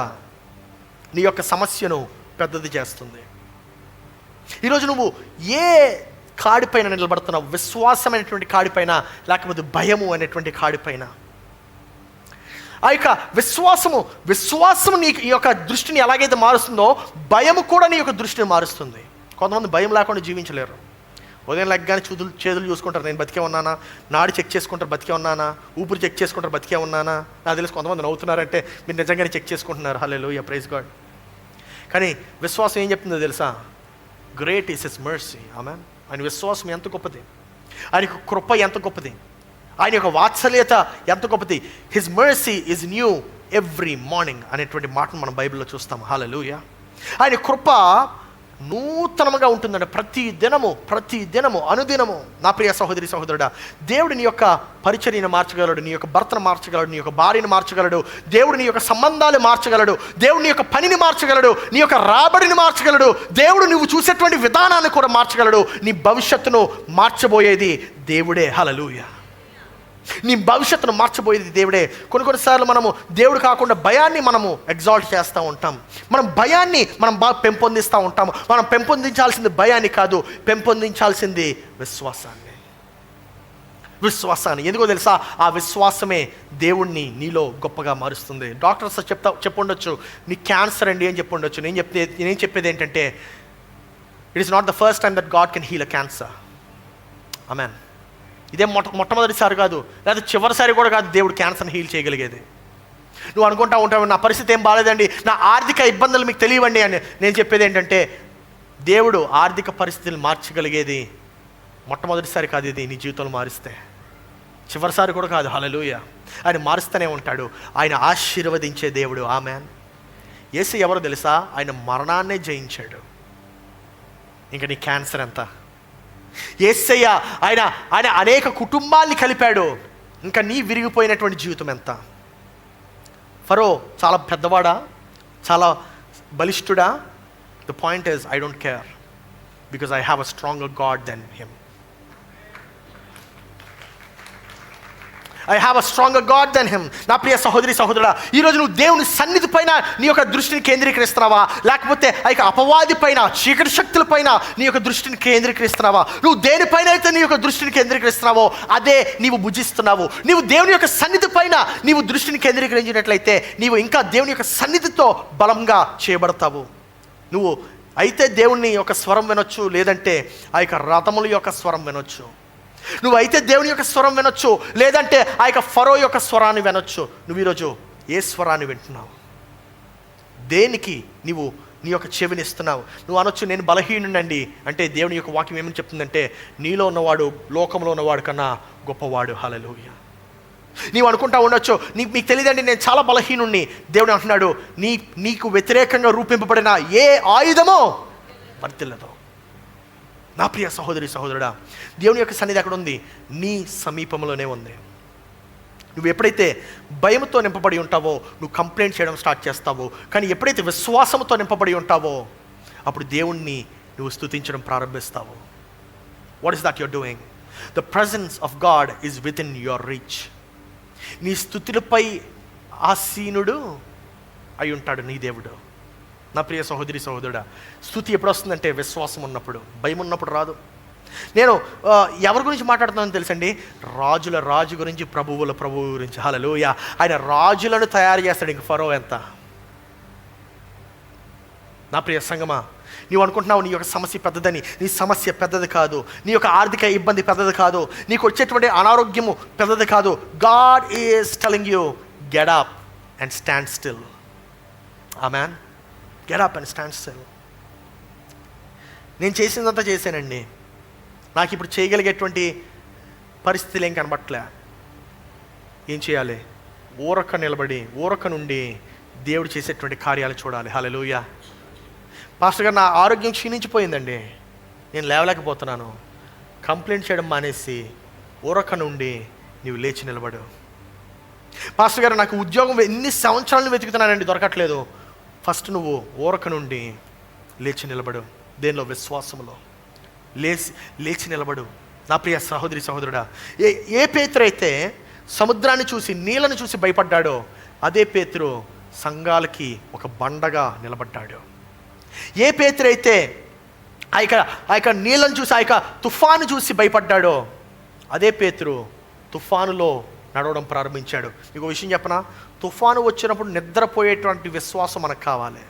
నీ యొక్క సమస్యను పెద్దది చేస్తుంది. ఈరోజు నువ్వు ఏ కాడిపైన నిలబడుతున్నావు? విశ్వాసమైనటువంటి కాడిపైన, లేకపోతే భయము అనేటువంటి కాడిపైన? ఆ యొక్క విశ్వాసము నీ యొక్క దృష్టిని ఎలాగైతే మారుస్తుందో, భయము కూడా నీ యొక్క దృష్టిని మారుస్తుంది. కొంతమంది భయం లేకుండా జీవించలేరు. ఉదయం లెగ్గానే చేతులు చూసుకుంటారు, నేను బతికే ఉన్నానా, నాడి చెక్ చేసుకుంటారు, బతికే ఉన్నానా, ఊపిరి చెక్ చేసుకుంటారు, బతికే ఉన్నానా. నాకు తెలిసి కొంతమంది నవ్వుతున్నారంటే మీరు నిజంగానే చెక్ చేసుకుంటున్నారు. Hallelujah, praise God. కానీ విశ్వాసం ఏం చెప్తుందో తెలుసా? Great is his mercy. Amen. ఆయన విశ్వాసం ఎంత గొప్పది, ఆయన యొక్క కృప ఎంత గొప్పది, ఆయన యొక్క వాత్సల్యత ఎంత గొప్పది. His mercy is new every morning అనేటువంటి మాటను మనం బైబిల్లో చూస్తాం. హల్లెలూయా. ఆయన కృప నూతనముగా ఉంటుందండి ప్రతి దినము అనుదినము. నా ప్రియ సహోదరి సహోదరుడా, దేవుడు నీ యొక్క పరిచర్యను మార్చగలడు, నీ యొక్క భర్తను మార్చగలడు, నీ యొక్క భార్యను మార్చగలడు, దేవుడు నీ యొక్క సంబంధాలు మార్చగలడు, దేవుడు నీ యొక్క పనిని మార్చగలడు, నీ యొక్క రాబడిని మార్చగలడు, దేవుడు నువ్వు చూసేటువంటి విధానాన్ని కూడా మార్చగలడు. నీ భవిష్యత్తును మార్చబోయేది దేవుడే. హల్లెలూయా. నీ భవిష్యత్తును మార్చబోయేది దేవుడే. కొన్నిసార్లు మనము దేవుడు కాకుండా భయాన్ని మనము ఎగ్జాల్ట్ చేస్తూ ఉంటాం. మనం భయాన్ని మనం బాగా పెంపొందిస్తూ ఉంటాము. మనం పెంపొందించాల్సింది భయాన్ని కాదు, పెంపొందించాల్సింది విశ్వాసాన్ని. ఎందుకో తెలుసా? ఆ విశ్వాసమే దేవుణ్ణి నీలో గొప్పగా మారుస్తుంది. డాక్టర్స్ చెప్పుండొచ్చు నీ క్యాన్సర్ అండి అని చెప్పుండొచ్చు. నేను చెప్పేది ఏంటంటే, it is not the first time that God can heal a cancer. Amen. ఇదే మొట్టమొదటిసారి కాదు, లేదా చివరిసారి కూడా కాదు దేవుడు క్యాన్సర్ని హీల్ చేయగలిగేది. నువ్వు అనుకుంటా ఉంటావు నా పరిస్థితి ఏం బాగాలేదండి, నా ఆర్థిక ఇబ్బందులు మీకు తెలియవండి అని. నేను చెప్పేది ఏంటంటే, దేవుడు ఆర్థిక పరిస్థితులు మార్చగలిగేది మొట్టమొదటిసారి కాదు, ఇది నీ జీవితంలో మారిస్తే. చివరిసారి కూడా కాదు. హల్లెలూయా. ఆయన మారుస్తూనే ఉంటాడు. ఆయన ఆశీర్వదించే దేవుడు. ఆమేన్. యేసు ఎవరో తెలుసా? ఆయన మరణాన్నే జయించాడు. ఇంకా నీ క్యాన్సర్ ఎంత? యేసయ్య ఆయన అనేక కుటుంబాల్ని కలిపాడు. ఇంకా నీ విరిగిపోయినటువంటి జీవితం ఎంత? ఫరో చాలా పెద్దవాడా, చాలా బలిష్ఠుడా? The point is I don't care, because I have a stronger God than him. I have a stronger God than him. నా ప్రియ సహోదరి సహోదరుడా, ఈరోజు నువ్వు దేవుని సన్నిధి పైన నీ యొక్క దృష్టిని కేంద్రీకరిస్తున్నావా, లేకపోతే ఆ యొక్క అపవాది పైన, చీకటి శక్తుల పైన నీ యొక్క దృష్టిని కేంద్రీకరిస్తున్నావా? నువ్వు దేనిపైన అయితే నీ యొక్క దృష్టిని కేంద్రీకరిస్తున్నావో అదే నీవు భుజిస్తున్నావు. నీవు దేవుని యొక్క సన్నిధి పైన నీవు దృష్టిని కేంద్రీకరించినట్లయితే నీవు ఇంకా దేవుని యొక్క సన్నిధితో బలంగా చేయబడతావు. నువ్వు అయితే దేవుని యొక్క స్వరం వినొచ్చు, లేదంటే ఆ యొక్క రథముల యొక్క స్వరం వినొచ్చు. నువ్వు అయితే దేవుని యొక్క స్వరం వినొచ్చు, లేదంటే ఆ యొక్క ఫరో యొక్క స్వరాన్ని వినొచ్చు. నువ్వు ఈరోజు ఏ స్వరాన్ని వింటున్నావు? దేనికి నీవు నీ యొక్క చెవినిస్తున్నావు? నువ్వు అనొచ్చు నేను బలహీనుండండి అంటే, దేవుని యొక్క వాక్యం ఏమని చెప్తుందంటే, నీలో ఉన్నవాడు లోకంలో ఉన్నవాడు కన్నా గొప్పవాడు. హల్లెలూయా. నీవు అనుకుంటా ఉండొచ్చు మీకు తెలియదండి నేను చాలా బలహీనుణ్ణి. దేవుడు అంటున్నాడు, నీకు వ్యతిరేకంగా రూపింపబడిన ఏ ఆయుధమో వర్తిల్లదు. నా ప్రియ సహోదరి సహోదరుడా, దేవుని యొక్క సన్నిధి అక్కడ ఉంది, నీ సమీపంలోనే ఉంది. నువ్వు ఎప్పుడైతే భయంతో నింపబడి ఉంటావో నువ్వు కంప్లైంట్ చేయడం స్టార్ట్ చేస్తావో, కానీ ఎప్పుడైతే విశ్వాసంతో నింపబడి ఉంటావో అప్పుడు దేవుణ్ణి నువ్వు స్తుతించడం ప్రారంభిస్తావు. What is that you're doing? The presence of God is with in your reach. నీ స్తుతులపై ఆసీనుడు అయి ఉంటాడు నీ దేవుడు. నా ప్రియ సహోదరి సహోదరుడా, స్తుతి ఎప్పుడు వస్తుందంటే విశ్వాసం ఉన్నప్పుడు. భయం ఉన్నప్పుడు రాదు. నేను ఎవరి గురించి మాట్లాడుతున్నానో తెలుసండి? రాజుల రాజు గురించి, ప్రభువుల ప్రభువు గురించి. హల్లెలూయా. ఆయన రాజులను తయారు చేస్తాడు. ఇంక ఫరో ఎంత? నా ప్రియ సంగమా, నీవు అనుకుంటున్నావు నీ యొక్క సమస్య పెద్దదని. నీ సమస్య పెద్దది కాదు. నీ యొక్క ఆర్థిక ఇబ్బంది పెద్దది కాదు. నీకు వచ్చేటువంటి అనారోగ్యము పెద్దది కాదు. God is telling you, get up and stand still. Amen. Get up and stand still. నేను చేసిందంతా చేశానండి, నాకు ఇప్పుడు చేయగలిగేటువంటి పరిస్థితులు ఏం కనబట్టలే. ఏం చేయాలి? ఊరక నిలబడి, ఊరక నుండి దేవుడు చేసేటువంటి కార్యాలు చూడాలి. హల్లెలూయా. పాస్టర్ గారు నా ఆరోగ్యం క్షీణించిపోయిందండి, నేను లేవలేకపోతున్నాను. కంప్లైంట్ చేయడం మానేసి ఊరక నుండి నీవు లేచి నిలబడు. పాస్టర్ గారు నాకు ఉద్యోగం ఎన్ని సంవత్సరాలను వెతుకుతున్నానండి, దొరకట్లేదు. ఫస్ట్ నువ్వు ఊరక నుండి లేచి నిలబడు. దేనిలో? విశ్వాసంలో లేచి నిలబడు. నా ప్రియ సహోదరి సహోదరుడా, ఏ పేతురు అయితే సముద్రాన్ని చూసి, నీళ్ళను చూసి భయపడ్డాడో అదే పేతురు సంఘాలకి ఒక బండగా నిలబడ్డాడు. ఏ పేతురు అయితే ఆ యొక్క నీళ్ళను చూసి, ఆ యొక్క తుఫాను చూసి భయపడ్డాడో అదే పేతురు తుఫానులో నడవడం ప్రారంభించాడు. మీకు విషయం చెప్పనా? తుఫాను వచ్చినప్పుడు నిద్రపోయేటువంటి విశ్వాసం మనకు కావాలి.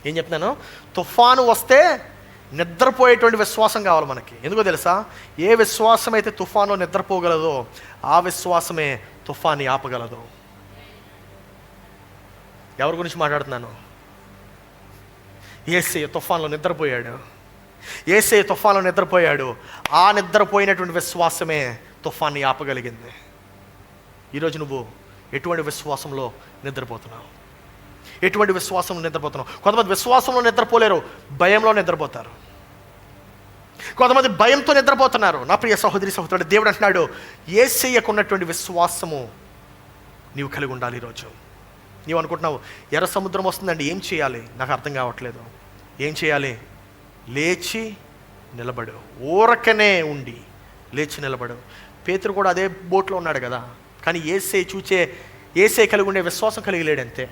ఏం చెప్తున్నాను? తుఫాను వస్తే నిద్రపోయేటువంటి విశ్వాసం కావాలి మనకి. ఎందుకో తెలుసా? ఏ విశ్వాసం అయితే తుఫానులో నిద్రపోగలదో ఆ విశ్వాసమే తుఫాన్ని ఆపగలదు. ఎవరి గురించి మాట్లాడుతున్నాను? యేసయ్య తుఫాన్లో నిద్రపోయాడు. యేసయ్య తుఫాన్లో నిద్రపోయాడు. ఆ నిద్రపోయినటువంటి విశ్వాసమే తుఫాన్ని ఆపగలిగింది. ఈరోజు నువ్వు ఎటువంటి విశ్వాసంలో నిద్రపోతున్నావు? ఎటువంటి విశ్వాసంలో నిద్రపోతున్నావు? కొంతమంది విశ్వాసంలో నిద్రపోలేరు, భయంలో నిద్రపోతారు. కొంతమంది భయంతో నిద్రపోతున్నారు. నా ప్రియ సహోదరి సహోదరుడు, దేవుడు అంటున్నాడు, యేసయ్యకు ఉన్నటువంటి విశ్వాసము నీవు కలిగి ఉండాలి. ఈరోజు నీవు అనుకుంటున్నావు ఎర్ర సముద్రం వస్తుందండి, ఏం చేయాలి? నాకు అర్థం కావట్లేదు. ఏం చేయాలి? లేచి నిలబడు. ఊరకనే ఉండి లేచి నిలబడు. పేతురు కూడా అదే బోట్లో ఉన్నాడు కదా, కానీ ఏసే కలిగి ఉండే విశ్వాసం కలిగి లేడంతే.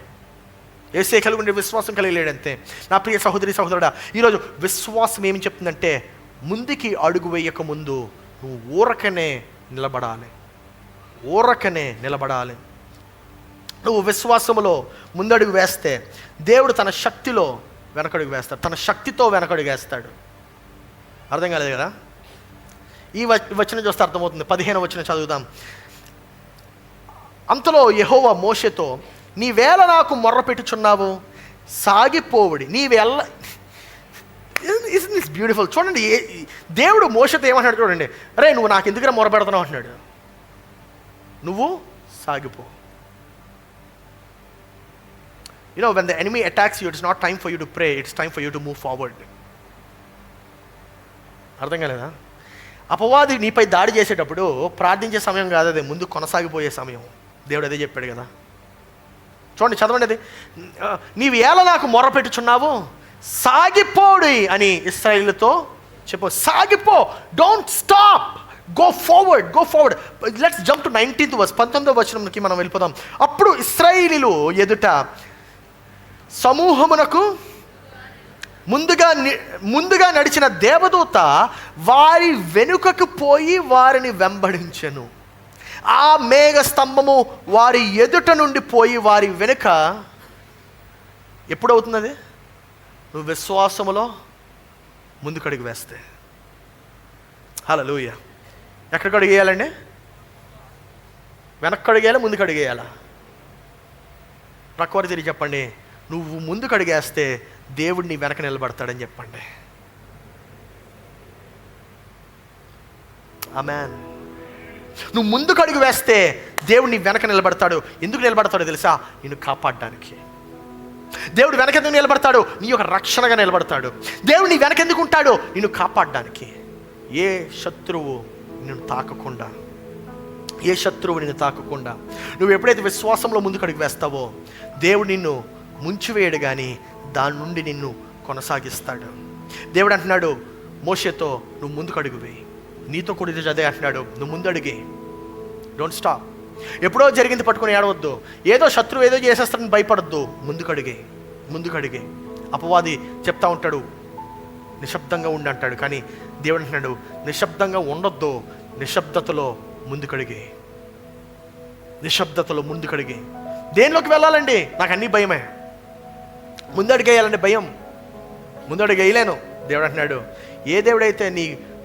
ఏసే కలిగి ఉండే విశ్వాసం కలిగి లేడంతే. నా ప్రియ సహోదరి సహోదరుడా, ఈరోజు విశ్వాసం ఏమి చెప్తుందంటే, ముందుకి అడుగు వేయక ముందు నువ్వు ఊరకనే నిలబడాలి. నువ్వు విశ్వాసములో ముందడుగు వేస్తే దేవుడు తన శక్తిలో వెనకడుగు వేస్తాడు, తన శక్తితో వెనకడుగు వేస్తాడు. అర్థం కాలేదు కదా? ఈ వచనం చూస్తే అర్థమవుతుంది. 15వ వచనం చదువుదాం. అంతలో యెహోవా మోషేతో, నీవేళ నాకు మొర్ర పెట్టుచున్నావు, సాగిపోవుడి. నీవేళ ఇస్ బ్యూటిఫుల్. చూడండి, దేవుడు మోషేతో ఏమంటున్నాడు చూడండి. అరే నువ్వు నాకు ఎందుకు మొర్ర పెడుతున్నావు అంటున్నాడు. నువ్వు సాగిపో. when the enemy attacks you, it's not time for you to pray, it's time for you to move forward. అర్థం కాలేదా? అపవాది నీపై దాడి చేసేటప్పుడు ప్రార్థించే సమయం కాదు అది, ముందు కొనసాగిపోయే సమయం. దేవుడు అదే చెప్పాడు కదా. చూడండి, చదవండి అది. నీవు ఎలా నాకు మొర్ర పెట్టుచున్నావు, సాగిపోడి అని ఇశ్రాయేలుతో చెప్పు. సాగిపో, don't stop, go forward. Let's jump to 19th verse. 19వ వచనంకి మనం వెళ్ళిపోదాం. అప్పుడు ఇశ్రాయేలీయులు ఎదుట సమూహమునకు ముందుగా నడిచిన దేవదూత వారి వెనుకకు పోయి వారిని వెంబడించెను. ఆ మేఘ స్తంభము వారి ఎదుట నుండి పోయి వారి వెనుక. ఎప్పుడవుతుంది అది? నువ్వు విశ్వాసములో ముందుకడుగు వేస్తే. హల్లెలూయా. ఎక్కడికి అడుగేయాలండి? వెనక్కి అడుగేయాలా, ముందుకు అడుగేయాలా? ప్రక్కవారి తిరిగి చెప్పండి. నువ్వు ముందుకు అడిగేస్తే దేవుడు నీ వెనక నిలబడతాడని చెప్పండి. ఆమేన్. నువ్వు ముందుకు అడుగు వేస్తే దేవుడు నీ వెనక నిలబడతాడు. ఎందుకు నిలబడతాడో తెలుసా? నిన్ను కాపాడడానికి. దేవుడు వెనక ఎందుకు నిలబడతాడు? నీ యొక్క రక్షణగా నిలబడతాడు. దేవుడు నీ వెనక ఎందుకు ఉంటాడు? నిన్ను కాపాడడానికి. ఏ శత్రువు నిన్ను తాకకుండా నువ్వు ఎప్పుడైతే విశ్వాసంలో ముందుకు అడుగు వేస్తావో దేవుడు నిన్ను ముంచివేయడు, కానీ దాని నుండి నిన్ను కొనసాగిస్తాడు. దేవుడు అంటున్నాడు మోషేతో, నువ్వు ముందుకు అడుగు వేయి. నీతో కూడా ఇది అదే అంటున్నాడు, నువ్వు ముందు అడిగి, డోంట్ స్టాప్. ఎప్పుడో జరిగింది పట్టుకొని ఏడవద్దు, ఏదో శత్రువు ఏదో చేసేస్తాడని భయపడద్దు. ముందుకు అడిగి. అపవాది చెప్తా ఉంటాడు నిశ్శబ్దంగా ఉండి అంటాడు, కానీ దేవుడు అంటున్నాడు నిశ్శబ్దంగా ఉండొద్దు, నిశ్శబ్దతలో ముందుకడిగి. దేనిలోకి వెళ్ళాలండి? నాకు అన్నీ భయమే. ముందడిగేయాలండి భయం. ముందడిగేయలేను. దేవుడు అంటున్నాడు, ఏ దేవుడైతే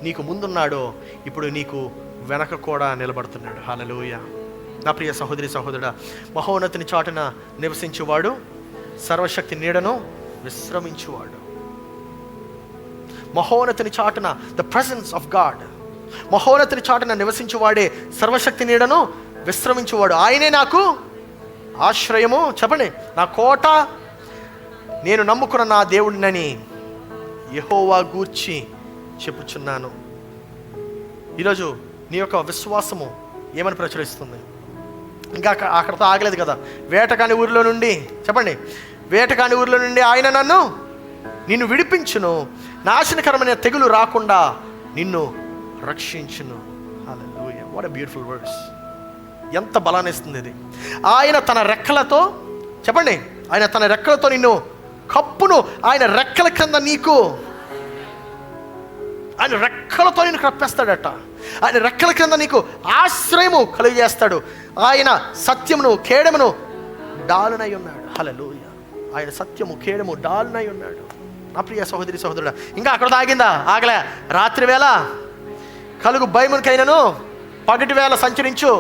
నీకు ముందున్నాడో ఇప్పుడు నీకు వెనక కూడా నిలబడుతున్నాడు. హల్లెలూయా. నా ప్రియ సహోదరి సహోదరుడా, మహోన్నతిని చాటున నివసించువాడు సర్వశక్తి నీడను విశ్రమించువాడు. మహోన్నతిని చాటున, ద ప్రెసెన్స్ ఆఫ్ గాడ్, మహోన్నతిని చాటున నివసించువాడే సర్వశక్తి నీడను విశ్రమించువాడు. ఆయనే నాకు ఆశ్రయము, చెప్పండి, నా కోట, నేను నమ్ముకున్న నా దేవుడినని యెహోవా గూర్చి చెప్పుచున్నాను. ఈరోజు నీ యొక్క విశ్వాసము ఏమని ప్రచురిస్తుంది? ఇంకా అక్కడతో ఆగలేదు కదా. వేటకాని ఊరిలో నుండి, చెప్పండి, వేటకాని ఊరిలో నుండి ఆయన నిన్ను విడిపించును, నాశనకరమైన తెగులు రాకుండా నిన్ను రక్షించును. హల్లెలూయా. What a beautiful words. ఎంత బలాన్ని ఇస్తుంది ఇది. ఆయన తన రెక్కలతో, చెప్పండి, ఆయన తన రెక్కలతో నిన్ను కప్పును. ఆయన రెక్కల కింద ఆయన రెక్కలతో నిన్ను కప్పేస్తాడట. ఆయన రెక్కల కింద నీకు ఆశ్రయము కలిగజేస్తాడు. ఆయన సత్యమును కేడమును డాలునై ఉన్నాడు. హల్లెలూయా. ఆయన సత్యము కేడము డాలునై ఉన్నాడు. నా ప్రియ సహోదరి సహోదరుడా, ఇంకా అక్కడ ఆగిందా? ఆగలే. రాత్రి వేళ కలుగు భయమునికైనను పగటి వేళ సంచరించు,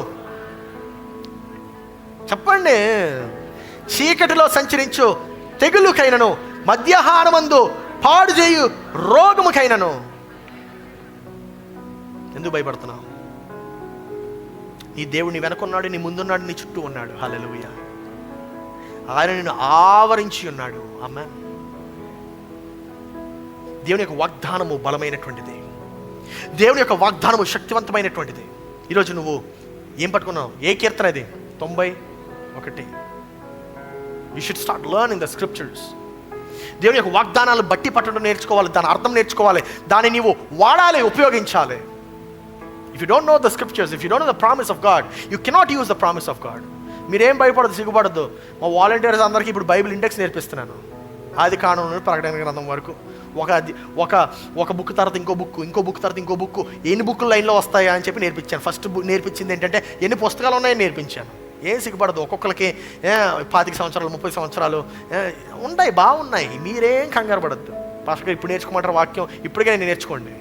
చెప్పండి, చీకటిలో సంచరించు తెగులుకైనను మధ్యాహ్నమందు పాడు చేయు రోగముకైనను. ఎందుకు భయపడుతున్నావు? నీ దేవుడు నీ వెనకున్నాడు, నీ ముందున్నాడు, నీ చుట్టూ ఉన్నాడు. హల్లెలూయా. ఆయన నిన్ను ఆవరించి ఉన్నాడు. ఆమేన్. దేవుని యొక్క వాగ్దానము బలమైనటువంటిది. దేవుని యొక్క వాగ్దానము శక్తివంతమైనటువంటిది. ఈరోజు నువ్వు ఏం పట్టుకున్నావు? ఏ కీర్తన ఇది? 91. You should start learning the scriptures. దేవుని యొక్క వాగ్దానాలు బట్టి పట్టడం నేర్చుకోవాలి, దాని అర్థం నేర్చుకోవాలి, దాన్ని నీవు వాడాలి, ఉపయోగించాలి. If you don't know the scriptures, if you don't know the promise of God, you cannot use the promise of God. మీరేం భయపడదు, సిగ్గుపడద్దు. మా వాలంటీర్స్ అందరికీ ఇప్పుడు బైబిల్ ఇండెక్స్ నేర్పిస్తున్నాను. ఆది కాండం నుండి ప్రకటన గ్రంథం వరకు ఒక బుక్ తర్వాత ఇంకో బుక్ తర్వాత ఇంకో బుక్, ఎన్ని బుక్లు లైన్లో వస్తాయా అని చెప్పి నేర్పించాను. ఫస్ట్ నేర్పించింది ఏంటంటే ఎన్ని పుస్తకాలు ఉన్నాయని నేర్పించాను. ఏం సిగ్గుపడదు. ఒక్కొక్కరికి 25 సంవత్సరాలు 30 సంవత్సరాలు ఉన్నాయి, బాగున్నాయి. మీరేం కంగారు పడద్దు. పాస్టర్ ఇప్పుడు నేర్చుకోమంటారు వాక్యం, ఇప్పటికే నేను నేర్చుకోండి.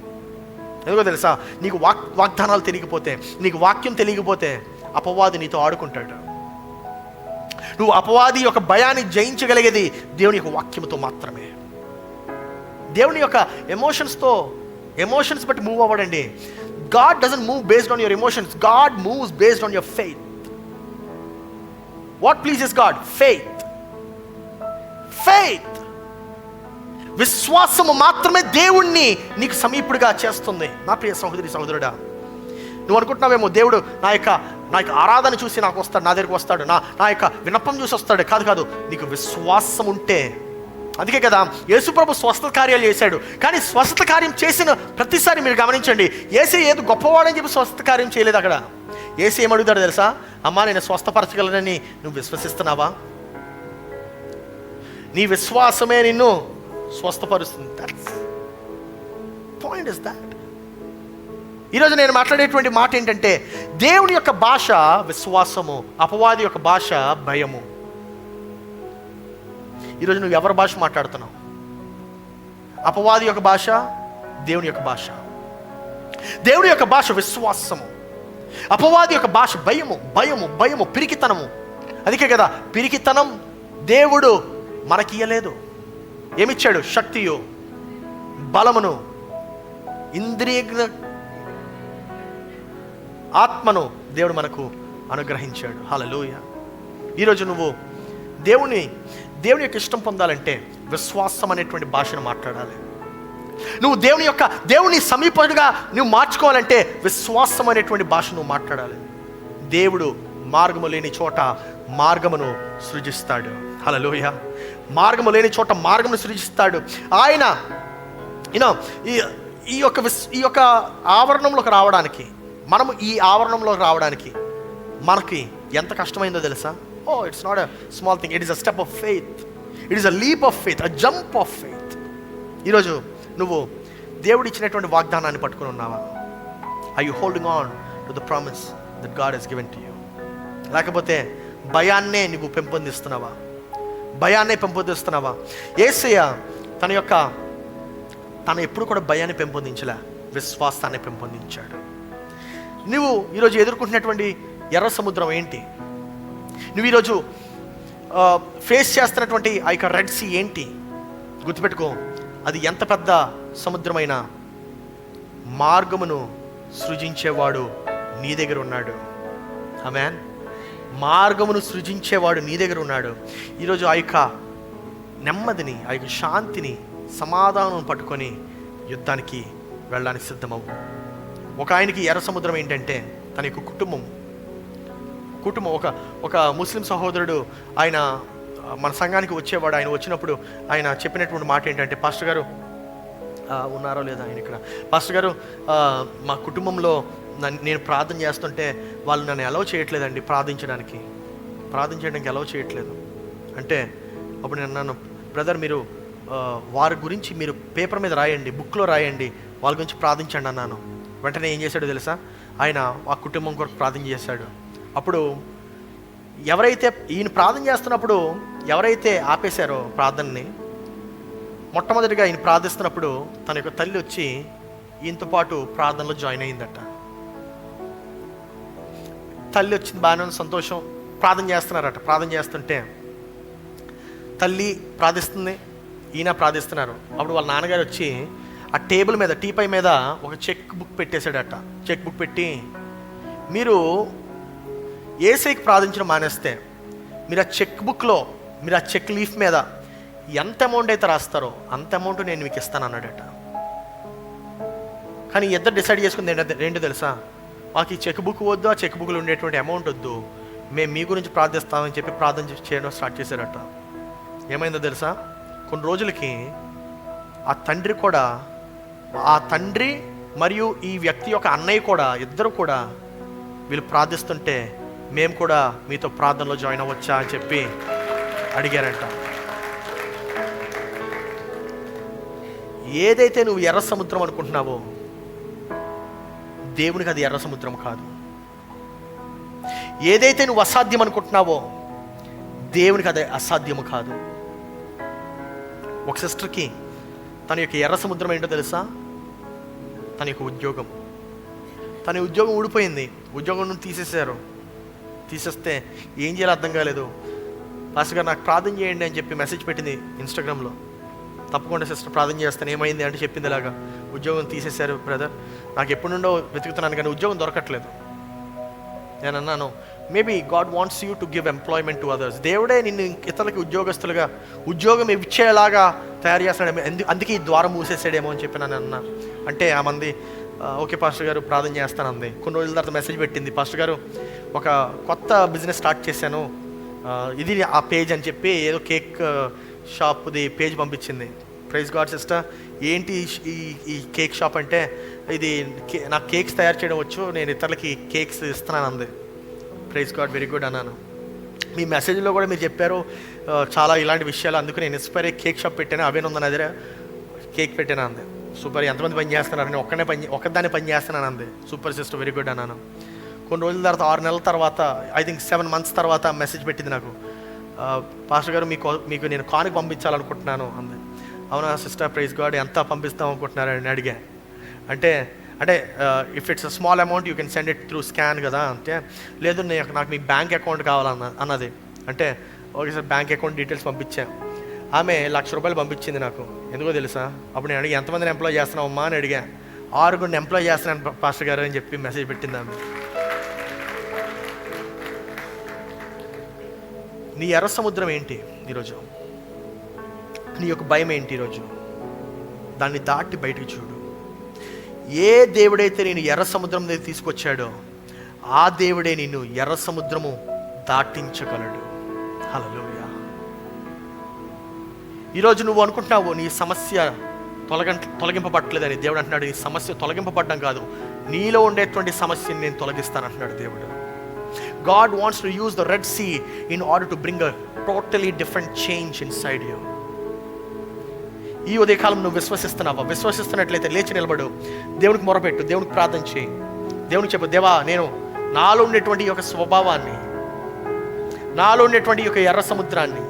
ఎందుకో తెలుసా, నీకు వాగ్దానాలు తెలియకపోతే, నీకు వాక్యం తెలియకపోతే అపవాది నీతో ఆడుకుంటాడు. నువ్వు అపవాది యొక్క భయాన్ని జయించగలిగేది దేవుని యొక్క వాక్యంతో మాత్రమే. దేవుని యొక్క ఎమోషన్స్ బట్టి మూవ్ అవ్వడండి. God doesn't move based on your emotions. God moves based on your faith. What pleases God? Faith. విశ్వాసము మాత్రమే దేవుణ్ణి నీకు సమీపుడిగా చేస్తుంది. నా ప్రియ సహోదరి సహోదరుడా, నువ్వు అనుకుంటున్నావేమో దేవుడు నా యొక్క ఆరాధన చూసి నాకు వస్తాడు, నా దగ్గరికి వస్తాడు, నా యొక్క విన్నపం చూసి వస్తాడు. కాదు, నీకు విశ్వాసం ఉంటే. అందుకే కదా యేసుప్రభు స్వస్థత కార్యాలు చేశాడు. కానీ స్వస్థత కార్యం చేసిన ప్రతిసారి మీరు గమనించండి, యేసే ఏదో గొప్పవాడని చెప్పి స్వస్థత కార్యం చేయలేదు. అక్కడ యేసే ఏమడుగుతాడు తెలుసా? అమ్మా, నేను స్వస్థపరచగలనని నువ్వు విశ్వసిస్తున్నావా? నీ విశ్వాసమే నిన్ను స్వస్థపరుస్తుంది. That's point is that. ఈరోజు నేను మాట్లాడేటువంటి మాట ఏంటంటే, దేవుని యొక్క భాష విశ్వాసము, అపవాది యొక్క భాష భయము. ఈరోజు నువ్వు ఎవరి భాష మాట్లాడుతున్నావు? అపవాది యొక్క భాష, దేవుని యొక్క భాష. దేవుని యొక్క భాష విశ్వాసము, అపవాది యొక్క భాష భయము, పిరికితనము. అందుకే కదా పిరికితనం దేవుడు మనకి ఇయ్యలేదు. ఏమిచ్చాడు? శక్తియు, బలమును, ఇంద్రియ ఆత్మను దేవుడు మనకు అనుగ్రహించాడు. హల్లెలూయా. ఈరోజు నువ్వు దేవుని యొక్క ఇష్టం పొందాలంటే విశ్వాసం అనేటువంటి భాషను మాట్లాడాలి. నువ్వు దేవుని సమీపంగా నువ్వు మార్చుకోవాలంటే విశ్వాసం అనేటువంటి భాష నువ్వు మాట్లాడాలి. దేవుడు మార్గము లేని చోట మార్గమును సృజిస్తాడు. హల్లెలూయా. మార్గము లేని చోట మార్గమును సృజిస్తాడు ఆయన. ఈ యొక్క ఆవరణంలోకి రావడానికి, మనము ఈ ఆవరణంలోకి రావడానికి మనకి ఎంత కష్టమైందో తెలుసా? It's not a small thing. It is a step of faith. It is a leap of faith, a jump of faith. ఈరోజు నువ్వు దేవుడు ఇచ్చినటువంటి వాగ్దానాన్ని పట్టుకుని ఉన్నావా? Are you holding on to the promise that God has given to you? లేకపోతే భయాన్నే నువ్వు పెంపొందిస్తున్నావా? యేసయ్య తను ఎప్పుడు కూడా భయాన్ని పెంపొందించలే, విశ్వాసాన్ని పెంపొందించాడు. నువ్వు ఈరోజు ఎదుర్కొంటున్నటువంటి ఎర్ర సముద్రం ఏంటి? నువ్వు ఈరోజు ఫేస్ చేస్తున్నటువంటి ఆ యొక్క రెడ్ సీ ఏంటి? గుర్తుపెట్టుకో, అది ఎంత పెద్ద సముద్రమైన మార్గమును సృజించేవాడు నీ దగ్గర ఉన్నాడు. ఆమేన్. మార్గమును సృజించేవాడు నీ దగ్గర ఉన్నాడు. ఈరోజు ఆ యొక్క నెమ్మదిని, ఆ యొక్క శాంతిని, సమాధానం పట్టుకొని యుద్ధానికి వెళ్ళడానికి సిద్ధమవు. ఒక ఆయనకి ఎర్ర సముద్రం ఏంటంటే తన యొక్క కుటుంబం. ఒక ముస్లిం సహోదరుడు, ఆయన మన సంఘానికి వచ్చేవాడు. ఆయన వచ్చినప్పుడు ఆయన చెప్పినటువంటి మాట ఏంటంటే, పాస్టర్ గారు ఉన్నారో లేదా ఆయన ఇక్కడ, పాస్టర్ గారు మా కుటుంబంలో నేను ప్రార్థన చేస్తుంటే వాళ్ళు నన్ను అలౌ చేయట్లేదండి, ప్రార్థించడానికి అలౌ చేయట్లేదు అంటే, అప్పుడు నేను అన్నాను, బ్రదర్ మీరు వారి గురించి మీరు పేపర్ మీద రాయండి, బుక్లో రాయండి, వాళ్ళ గురించి ప్రార్థించండి అన్నాను. వెంటనే ఏం చేశాడో తెలుసా? ఆయన ఆ కుటుంబం కొరకు ప్రార్థన చేశాడు. అప్పుడు ఈయన ప్రార్థన చేస్తున్నప్పుడు ఎవరైతే ఆపేశారో ప్రార్థనని, మొట్టమొదటిగా ఈయన ప్రార్థిస్తున్నప్పుడు తన యొక్క తల్లి వచ్చి ఈయనతో పాటు ప్రార్థనలో జాయిన్ అయిందట. తల్లి వచ్చింది, బాగానే సంతోషం, ప్రార్థన చేస్తున్నారట. ప్రార్థన చేస్తుంటే తల్లి ప్రార్థిస్తుంది, ఈయన ప్రార్థిస్తున్నారు. అప్పుడు వాళ్ళ నాన్నగారు వచ్చి ఆ టేబుల్ మీద, టీపై మీద ఒక చెక్ బుక్ పెట్టేశాడట. చెక్ బుక్ పెట్టి, మీరు యేసయ్యకి ప్రార్థించడం మానేస్తే మీరు ఆ చెక్ బుక్లో, మీరు ఆ చెక్ లీఫ్ మీద ఎంత అమౌంట్ అయితే రాస్తారో అంత అమౌంట్ నేను మీకు ఇస్తాను అన్నాడట. కానీ ఇద్దరు డిసైడ్ చేసుకుంది ఏంటో తెలుసా? మాకు ఈ చెక్ బుక్ వద్దు, ఆ చెక్ బుక్లో ఉండేటువంటి అమౌంట్ వద్దు, మేము మీ గురించి ప్రార్థిస్తామని చెప్పి ప్రార్థన చేయడం స్టార్ట్ చేశారట. ఏమైందో తెలుసా? కొన్ని రోజులకి ఆ తండ్రి మరియు ఈ వ్యక్తి యొక్క అన్నయ్య కూడా, ఇద్దరు కూడా వీళ్ళు ప్రార్థిస్తుంటే మేము కూడా మీతో ప్రార్థనలో జాయిన్ అవ్వచ్చా అని చెప్పి అడిగారంట. ఏదైతే నువ్వు ఎర్ర సముద్రం అనుకుంటున్నావో దేవునికి అది ఎర్ర సముద్రం కాదు. ఏదైతే నువ్వు అసాధ్యం అనుకుంటున్నావో దేవునికి అది అసాధ్యము కాదు. ఒక సిస్టర్కి తన యొక్క ఎర్ర సముద్రం ఏంటో తెలుసా? తన యొక్క ఉద్యోగం. తన ఉద్యోగం ఊడిపోయింది, ఉద్యోగం తీసేస్తే ఏం చేయాలో అర్థం కాలేదు. పాస్టర్ గారు నాకు ప్రార్థన చేయండి అని చెప్పి మెసేజ్ పెట్టింది ఇన్స్టాగ్రామ్లో. తప్పకుండా సిస్టర్ ప్రార్థన చేస్తాను. ఏమైంది అంటే చెప్పింది, ఇలాగా ఉద్యోగం తీసేశారు బ్రదర్, నాకు ఎప్పటి నుండో వెతుకుతున్నాను కానీ ఉద్యోగం దొరకట్లేదు. నేను అన్నాను, maybe God wants you to give employment to others. దేవుడే నిన్ను ఇతరులకి ఉద్యోగస్తులుగా ఉద్యోగం ఇచ్చేలాగా తయారు చేస్తాడేమో, అందుకే ఈ ద్వారం మూసేసాడేమో అని చెప్పి నన్ను అన్నా. అంటే ఆ మంది ఓకే పాస్టర్ గారు ప్రార్థన చేస్తాను అంది. కొన్ని రోజుల తర్వాత మెసేజ్ పెట్టింది, పాస్టర్ గారు ఒక కొత్త బిజినెస్ స్టార్ట్ చేశాను, ఇది ఆ పేజ్ అని చెప్పి ఏదో కేక్ షాప్ది పేజ్ పంపించింది. ప్రైజ్ గాడ్ సిస్టర్, ఏంటి ఈ కేక్ షాప్ అంటే, ఇది నాకు కేక్స్ తయారు చేయడం వచ్చు, నేను ఇతరులకి కేక్స్ ఇస్తున్నాను అంది. ప్రైజ్ గాడ్, వెరీ గుడ్ అన్నాను. మీ మెసేజ్లో కూడా మీరు చెప్పారు చాలా ఇలాంటి విషయాలు, అందుకు నేను ఇన్స్పైర్ కేక్ షాప్ పెట్టాను, అవేనుంది నా దగ్గర కేక్ పెట్టాను అంది. సూపర్, ఎంతమంది పని చేస్తున్నారు? నేను ఒక్కదాన్ని పని చేస్తున్నాను అంది. సూపర్ సిస్టర్, వెరీ గుడ్ అన్నాను. కొన్ని రోజుల తర్వాత 6 నెలల తర్వాత, ఐ థింక్ 7 months తర్వాత మెసేజ్ పెట్టింది నాకు, పాస్టర్ గారు మీకు నేను కానుక పంపించాలనుకుంటున్నాను అంది. అవునా సిస్టర్, ప్రైజ్ గాడ్, ఎంత పంపిస్తాం అనుకుంటున్నారని అడిగా. అంటే if it's a small amount you can send it through scan కదా. అంటే లేదు, నాకు మీ బ్యాంక్ అకౌంట్ కావాలన్నది. అంటే okay sir, bank account details పంపించాను. ఆమె ₹1,00,000 పంపించింది నాకు. ఎందుకో తెలుసా? అప్పుడు నేను అడిగి, ఎంతమందిని ఎంప్లాయ్ చేస్తున్నావమ్మా అని అడిగా. 6 ఎంప్లాయ్ చేస్తున్నాను పాస్టర్ గారు అని చెప్పి మెసేజ్ పెట్టింది ఆమె. నీ ఎర్ర సముద్రం ఏంటి ఈరోజు? నీ యొక్క భయం ఏంటి ఈరోజు? దాన్ని దాటి బయటకు చూడు. ఏ దేవుడైతే నేను ఎర్ర సముద్రం దగ్గర తీసుకొచ్చాడో ఆ దేవుడే నిన్ను ఎర్ర సముద్రము దాటించగలడు. హల్లెలూయా. ఈరోజు నువ్వు అనుకుంటున్నావు నీ సమస్య తొలగింపబట్టలేదని. దేవుడు అంటున్నాడు, నీ సమస్య తొలగింపబడ్డం కాదు, నీలో ఉండేటువంటి సమస్యని నేను తొలగిస్తానంటున్నాడు దేవుడు. God wants to use the Red Sea in order to bring a totally different change inside you. ఈ ఉదయకాలం నువ్వు విశ్వసిస్తున్నావా? విశ్వసిస్తున్నట్లయితే లేచి నిలబడు, దేవునికి మొరపెట్టు, దేవునికి ప్రార్థన చేయి, దేవునికి చెప్పు, దేవా నేను నాలో ఉండేటువంటి ఈ యొక్క స్వభావాన్ని, నాలో ఉండేటువంటి ఈ యొక్క ఎర్ర సముద్రాన్ని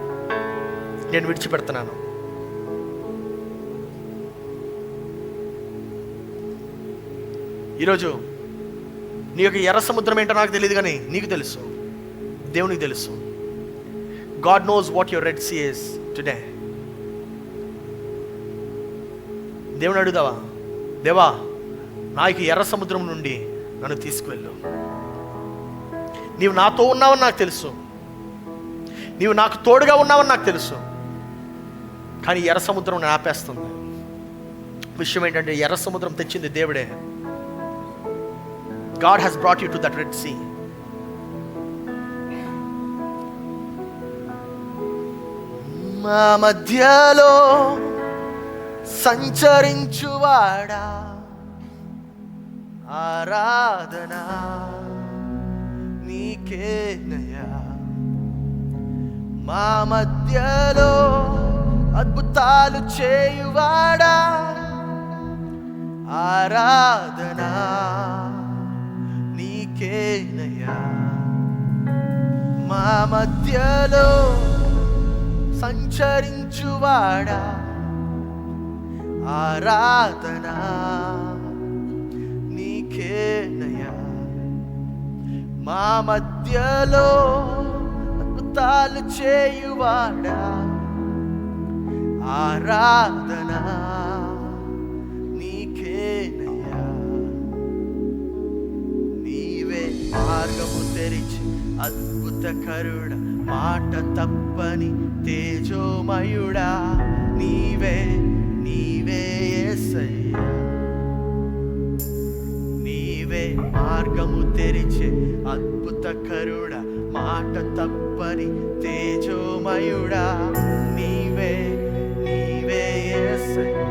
నేను విడిచిపెడుతున్నాను. ఈరోజు నీ యొక్క ఎర్ర సముద్రం ఏంటో నాకు తెలియదు కానీ నీకు తెలుసు, దేవునికి తెలుసు. God knows what your Red Sea is today. దేవుని అడుగుదావా, దేవా నా యొక్క ఎర్ర సముద్రం నుండి నన్ను తీసుకువెళ్ళు. నీవు నాతో ఉన్నావని నాకు తెలుసు, నీవు నాకు తోడుగా ఉన్నావని నాకు తెలుసు, కానీ ఎర్ర సముద్రం నన్ను ఆపేస్తుంది. విషయం ఏంటంటే ఎర్ర సముద్రం తెచ్చింది దేవుడే. God has brought you to that Red Sea. మా మధ్యలో సంచరించువాడా, ఆరాధన నీకేనయ్యా. మా మధ్యలో అద్భుతాలు చేయువాడా, ఆరాధన నీకేనయ్యా. మా మధ్యలో సంచరించువాడా, ఆరాధన నీకేనయ్యా. మా మధ్యలో అద్భుతాలు చేయువాడా, ఆరాధన నీకేనయ్యా. నీవే మార్గము తెరిచి అద్భుతకరుడా, మాట తప్పని తేజోమయుడా, నీవే యేసయ్యా. నీవే మార్గము తెరిచే అద్భుతకరుడా, మాట తప్పని తేజోమయుడా, నీవే యేసయ్యా.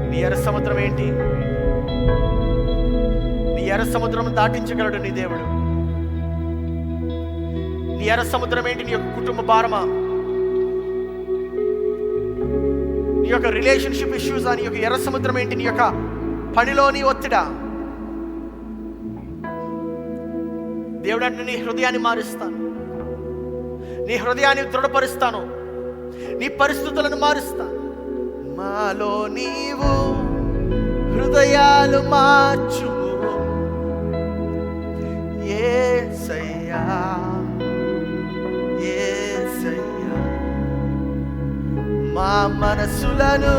నీ ఎర్ర సముద్రం ఏంటి? నీ ఎర్ర సముద్రం దాటించగలడు నీ దేవుడు. నీ ఎర్ర సముద్రం ఏంటి? నీ యొక్క కుటుంబ భారమా, నీ యొక్క రిలేషన్షిప్ ఇష్యూసా? నీ యొక్క ఎర్ర సముద్రం ఏంటి? నీ యొక్క పనిలోని ఒత్తిడా? దేవుడు అంటే నీ హృదయాన్ని మారుస్తాను, నీ హృదయాన్ని దృఢపరుస్తాను, నీ పరిస్థితులను మారుస్తాను. మాలో నీవు హృదయాలు మార్చుము యేసయ్యా, యేసయ్యా. మా మనసులను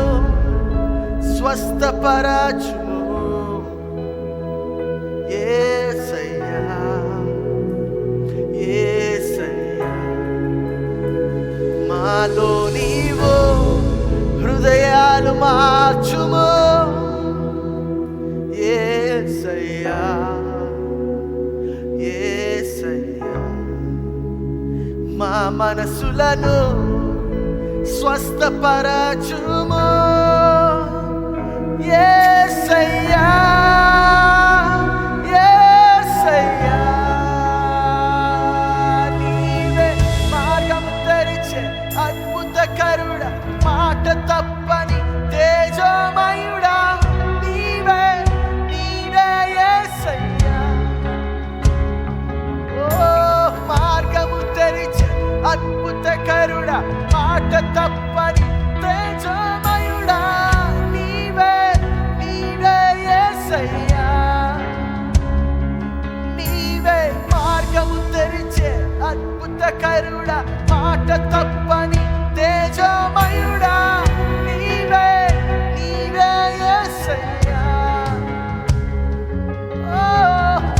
స్వస్థపరచుము యేసయ్యా, యేసయ్యా. మాలో నీవు హృదయాలు మార్చుము యేసయ్యా, యేసయ్యా. మా మనసులను స్వస్థపరచుము యేసయ్యా, యేసయ్యా. నీవే మార్గం తెరిచే అద్భుతకరుడా, మాట తప్పని తేజోమయుడా, నీవే నీవే యేసయ్యా. ఓ మార్గము తెరిచే అద్భుతకరుడా, మాట తప్పని తేజోమయుడా, నీవే నీవే యేసయ్యా. నీవే మార్గము తెరిచే అద్భుతకరుడా, మాట తప్పని తేజోమయుడా, నీవే నీవే యేసయ్యా. ఓ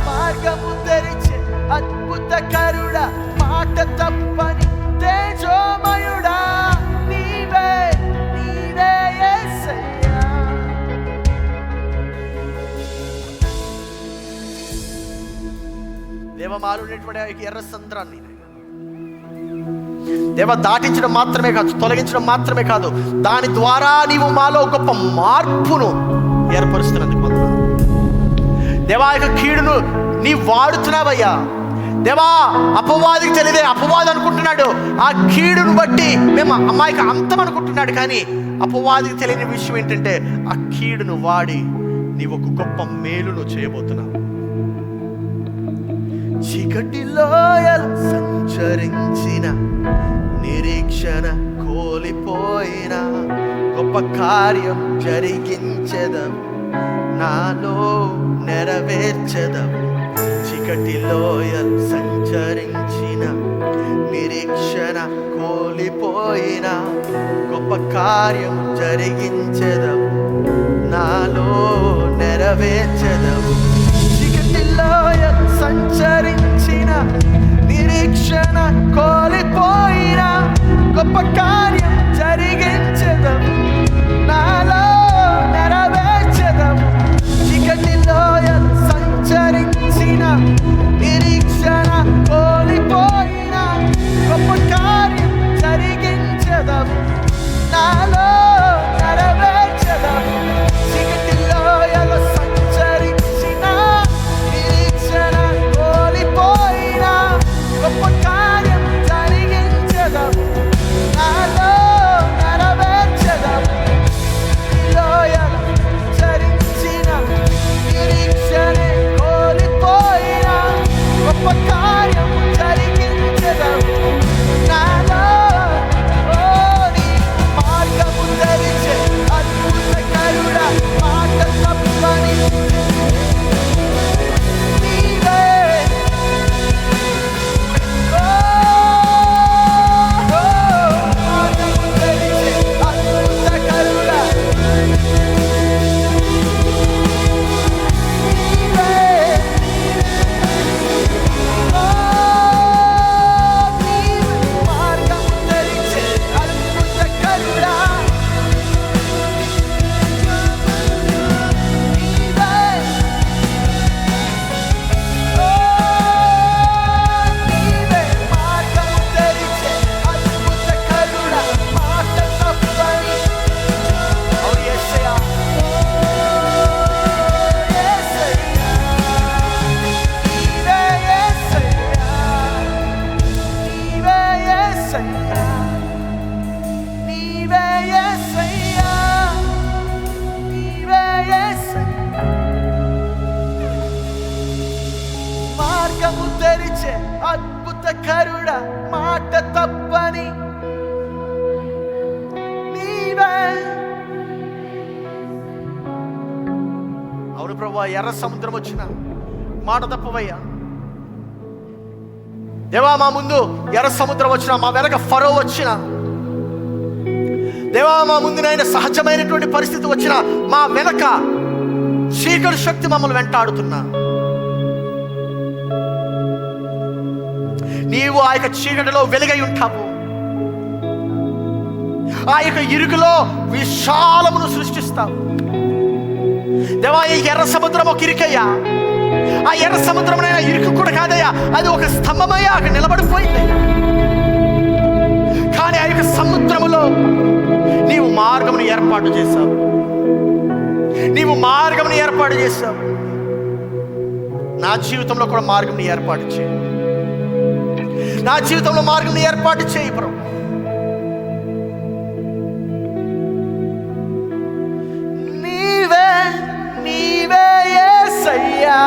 మార్గము తెరిచే అద్భుతకరుడా, మాట తప్పని తేజోమయుడా, నీవే నీవే యేసయ్యా. దేవమాలు ఉన్నటువంటి ఎర్ర సంద్రాన్ని దేవ దాటించడం మాత్రమే కాదు, తొలగించడం మాత్రమే కాదు, దాని ద్వారా నీవు మాలో గొప్ప మార్పును ఏర్పరుస్తున్నందుకు వందనాలు. దేవా యొక్క కీడును నీ వాడుతున్నావయ్యా. దేవా అపవాదికి తెలియదే అపవాది అనుకుంటున్నాడు, ఆ కీడును బట్టి మేము అమ్మాయికి అంతం అనుకుంటున్నాడు. కానీ అపవాదికి తెలియని విషయం ఏంటంటే ఆ కీడును వాడి నీవు ఒక గొప్ప మేలును చేయబోతున్నావు. చీకటిలో సంచరించిన నిరీక్షణ కోల్పోయిన గొప్ప కార్యం జరిగించెదవు, నాలో నెరవేర్చెదవు. చీకటిలో సంచరించిన నిరీక్షణ కోల్పోయిన గొప్ప కార్యం జరిగించెదవు, నాలో నెరవేర్చెదవు. చీకటిలో సంచరించిన నిరీక్షణ కోల్పోయిన గొప్ప కార్యం జరిగించెదవు, నాలో నెరవేర్చెదవు. చీకటిలో సంచరించిన నిరీక్షణ కోల్పోయిన గొప్ప కార్యం జరిగించెదవు, నాలో నెరవేర్చెదవు. చీకటిలో సంచరించిన నిరీక్షణ కోల్పోయిన గొప్ప కార్యం జరిగించెదవు, నాలో నెరవేర్చెదవు. స్వాస్థకరుడా మాట తప్పని నీవే. అవును ప్రభువా, ఎర్ర సముద్రం వచ్చిన మాట తప్పవయ్యా. దేవా, మా ముందు ఎర్ర సముద్రం వచ్చిన, మా వెనక ఫరో వచ్చిన, దేవా మా ముందునైనా సహజమైనటువంటి పరిస్థితి వచ్చిన, మా వెనక చీకటి శక్తి మమ్మల్ని వెంటాడుతున్నా, నీవు ఆ యొక్క చీకటిలో వెలుగై ఉంటావు. ఆ యొక్క ఇరుకులో విశాలమును సృష్టిస్తావు. దేవా, ఈ ఎర్ర సముద్రం ఒక ఇరుకయ్యా. ఆ ఎర్ర సముద్రమునైనా ఇరుకు కూడా కాదయ్యా, అది ఒక స్తంభమయ్యా, అక్కడ నిలబడిపోయిందయ్యా. కానీ ఆ యొక్క సముద్రములో నీవు మార్గమును ఏర్పాటు చేశావు. నీవు మార్గమును ఏర్పాటు చేశావు. నా జీవితంలో కూడా మార్గంని ఏర్పాటు చేయి. నా జీవితంలో మార్గంని ఏర్పాటు చేయి ప్రభు. నీవే నీవే యేసయ్యా.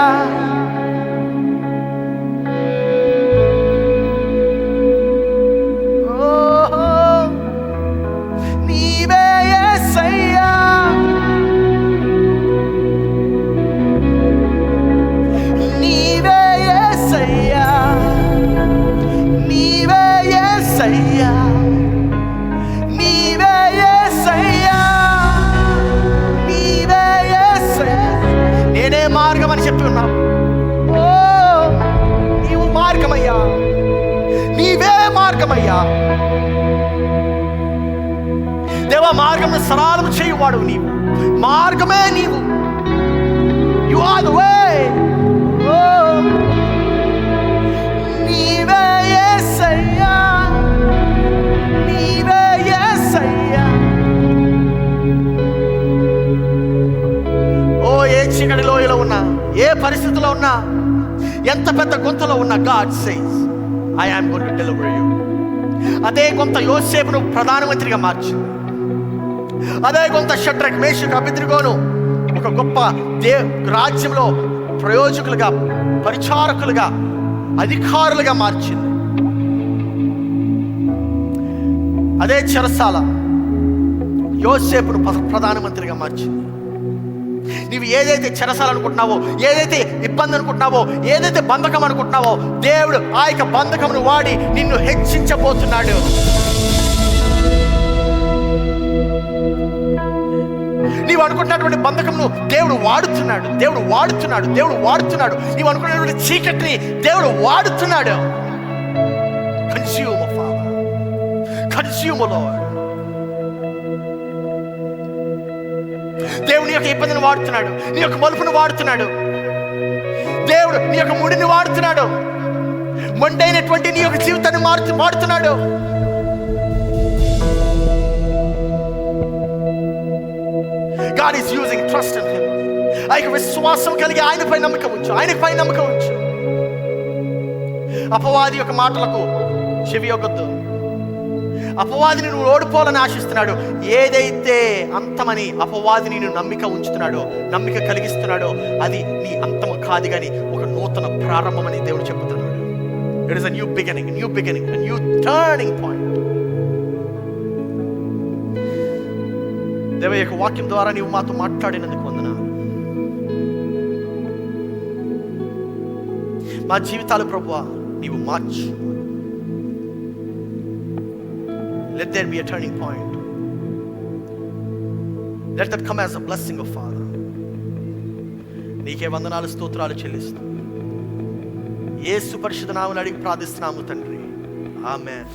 నేనే మార్గం అని చెప్పి ఉన్నావు. ఓ, నీవు మార్గమయ్యా, నీవే మార్గమయ్యా. దేవా, మార్గం సరళం చేయువాడు నీవు, మార్గమే నీవు. You are the way. ఓ, నీవే యేసయ్యా, నీవే యేసయ్యా. ఓ, ఏ చీకటి లోయలో ఉన్నా, ఏ పరిస్థితిలో ఉన్నా, ఎంత పెద్ద గొంతులో ఉన్నా, God says, I am going to deliver you. అదే కొంత యోసేపును ప్రధానమంత్రిగా మార్చింది. అదే కొంత షడ్రక్, మేషక్, అబేద్నెగోను ఒక గొప్ప రాజ్యంలో ప్రయోజకులుగా, పరిచారకులుగా, అధికారులుగా మార్చింది. అదే చెరసాల యోసేపును ప్రధానమంత్రిగా మార్చింది. నీవు ఏదైతే చెరసాల అనుకుంటున్నావో, ఏదైతే ఇబ్బంది అనుకుంటున్నావో, ఏదైతే బంధకం అనుకుంటున్నావో, దేవుడు ఆ యొక్క బంధకమును వాడి నిన్ను హెచ్చించబోతున్నాడు. నీవు అనుకుంటున్నటువంటి బంధకమును దేవుడు వాడుతున్నాడు, దేవుడు వాడుతున్నాడు, దేవుడు వాడుతున్నాడు. నీవు అనుకున్నటువంటి చీకటిని దేవుడు వాడుతున్నాడు. Consume father, consume lord. దేవుడు నీ యొక్క ఇబ్బందిని వాడుతున్నాడు, నీ యొక్క మలుపును వాడుతున్నాడు. దేవుడు నీ యొక్క ముడిని వాడుతున్నాడు, మొండైనటువంటి నీ యొక్క జీవితాన్ని వాడుతున్నాడు. God is using trust in him. ఆ యొక్క విశ్వాసం కలిగి ఆయనపై నమ్మకం ఉంచు, ఆయనపై నమ్మకం ఉంచు. అపవాది యొక్క మాటలకు చెవి యొగ్గొద్దు. అపవాదిని నువ్వు ఓడిపోవాలని ఆశిస్తున్నాడు. ఏదైతే అంతమని అపవాదిని నువ్వు నమ్మిక ఉంచుతున్నాడో, నమ్మిక కలిగిస్తున్నాడో, అది నీ అంతము కాదు కానీ ఒక నూతన ప్రారంభమని దేవుడు చెబుతున్నాడు. It is a new beginning, a new turning point. దేవ యొక్క వాక్యం ద్వారా నీవు మాతో మాట్లాడినందుకు వందనాలు. మా జీవితాలు ప్రభువా నీవు మార్చు. Let there be a turning point. Let that come as a blessing of Father. నీకే వందనాలు, స్తోత్రాలు చెల్లిస్తూ యేసు పరిశుద్ధ నామమున అడిగి ప్రార్థిస్తున్నాము తండ్రి. ఆమేన్.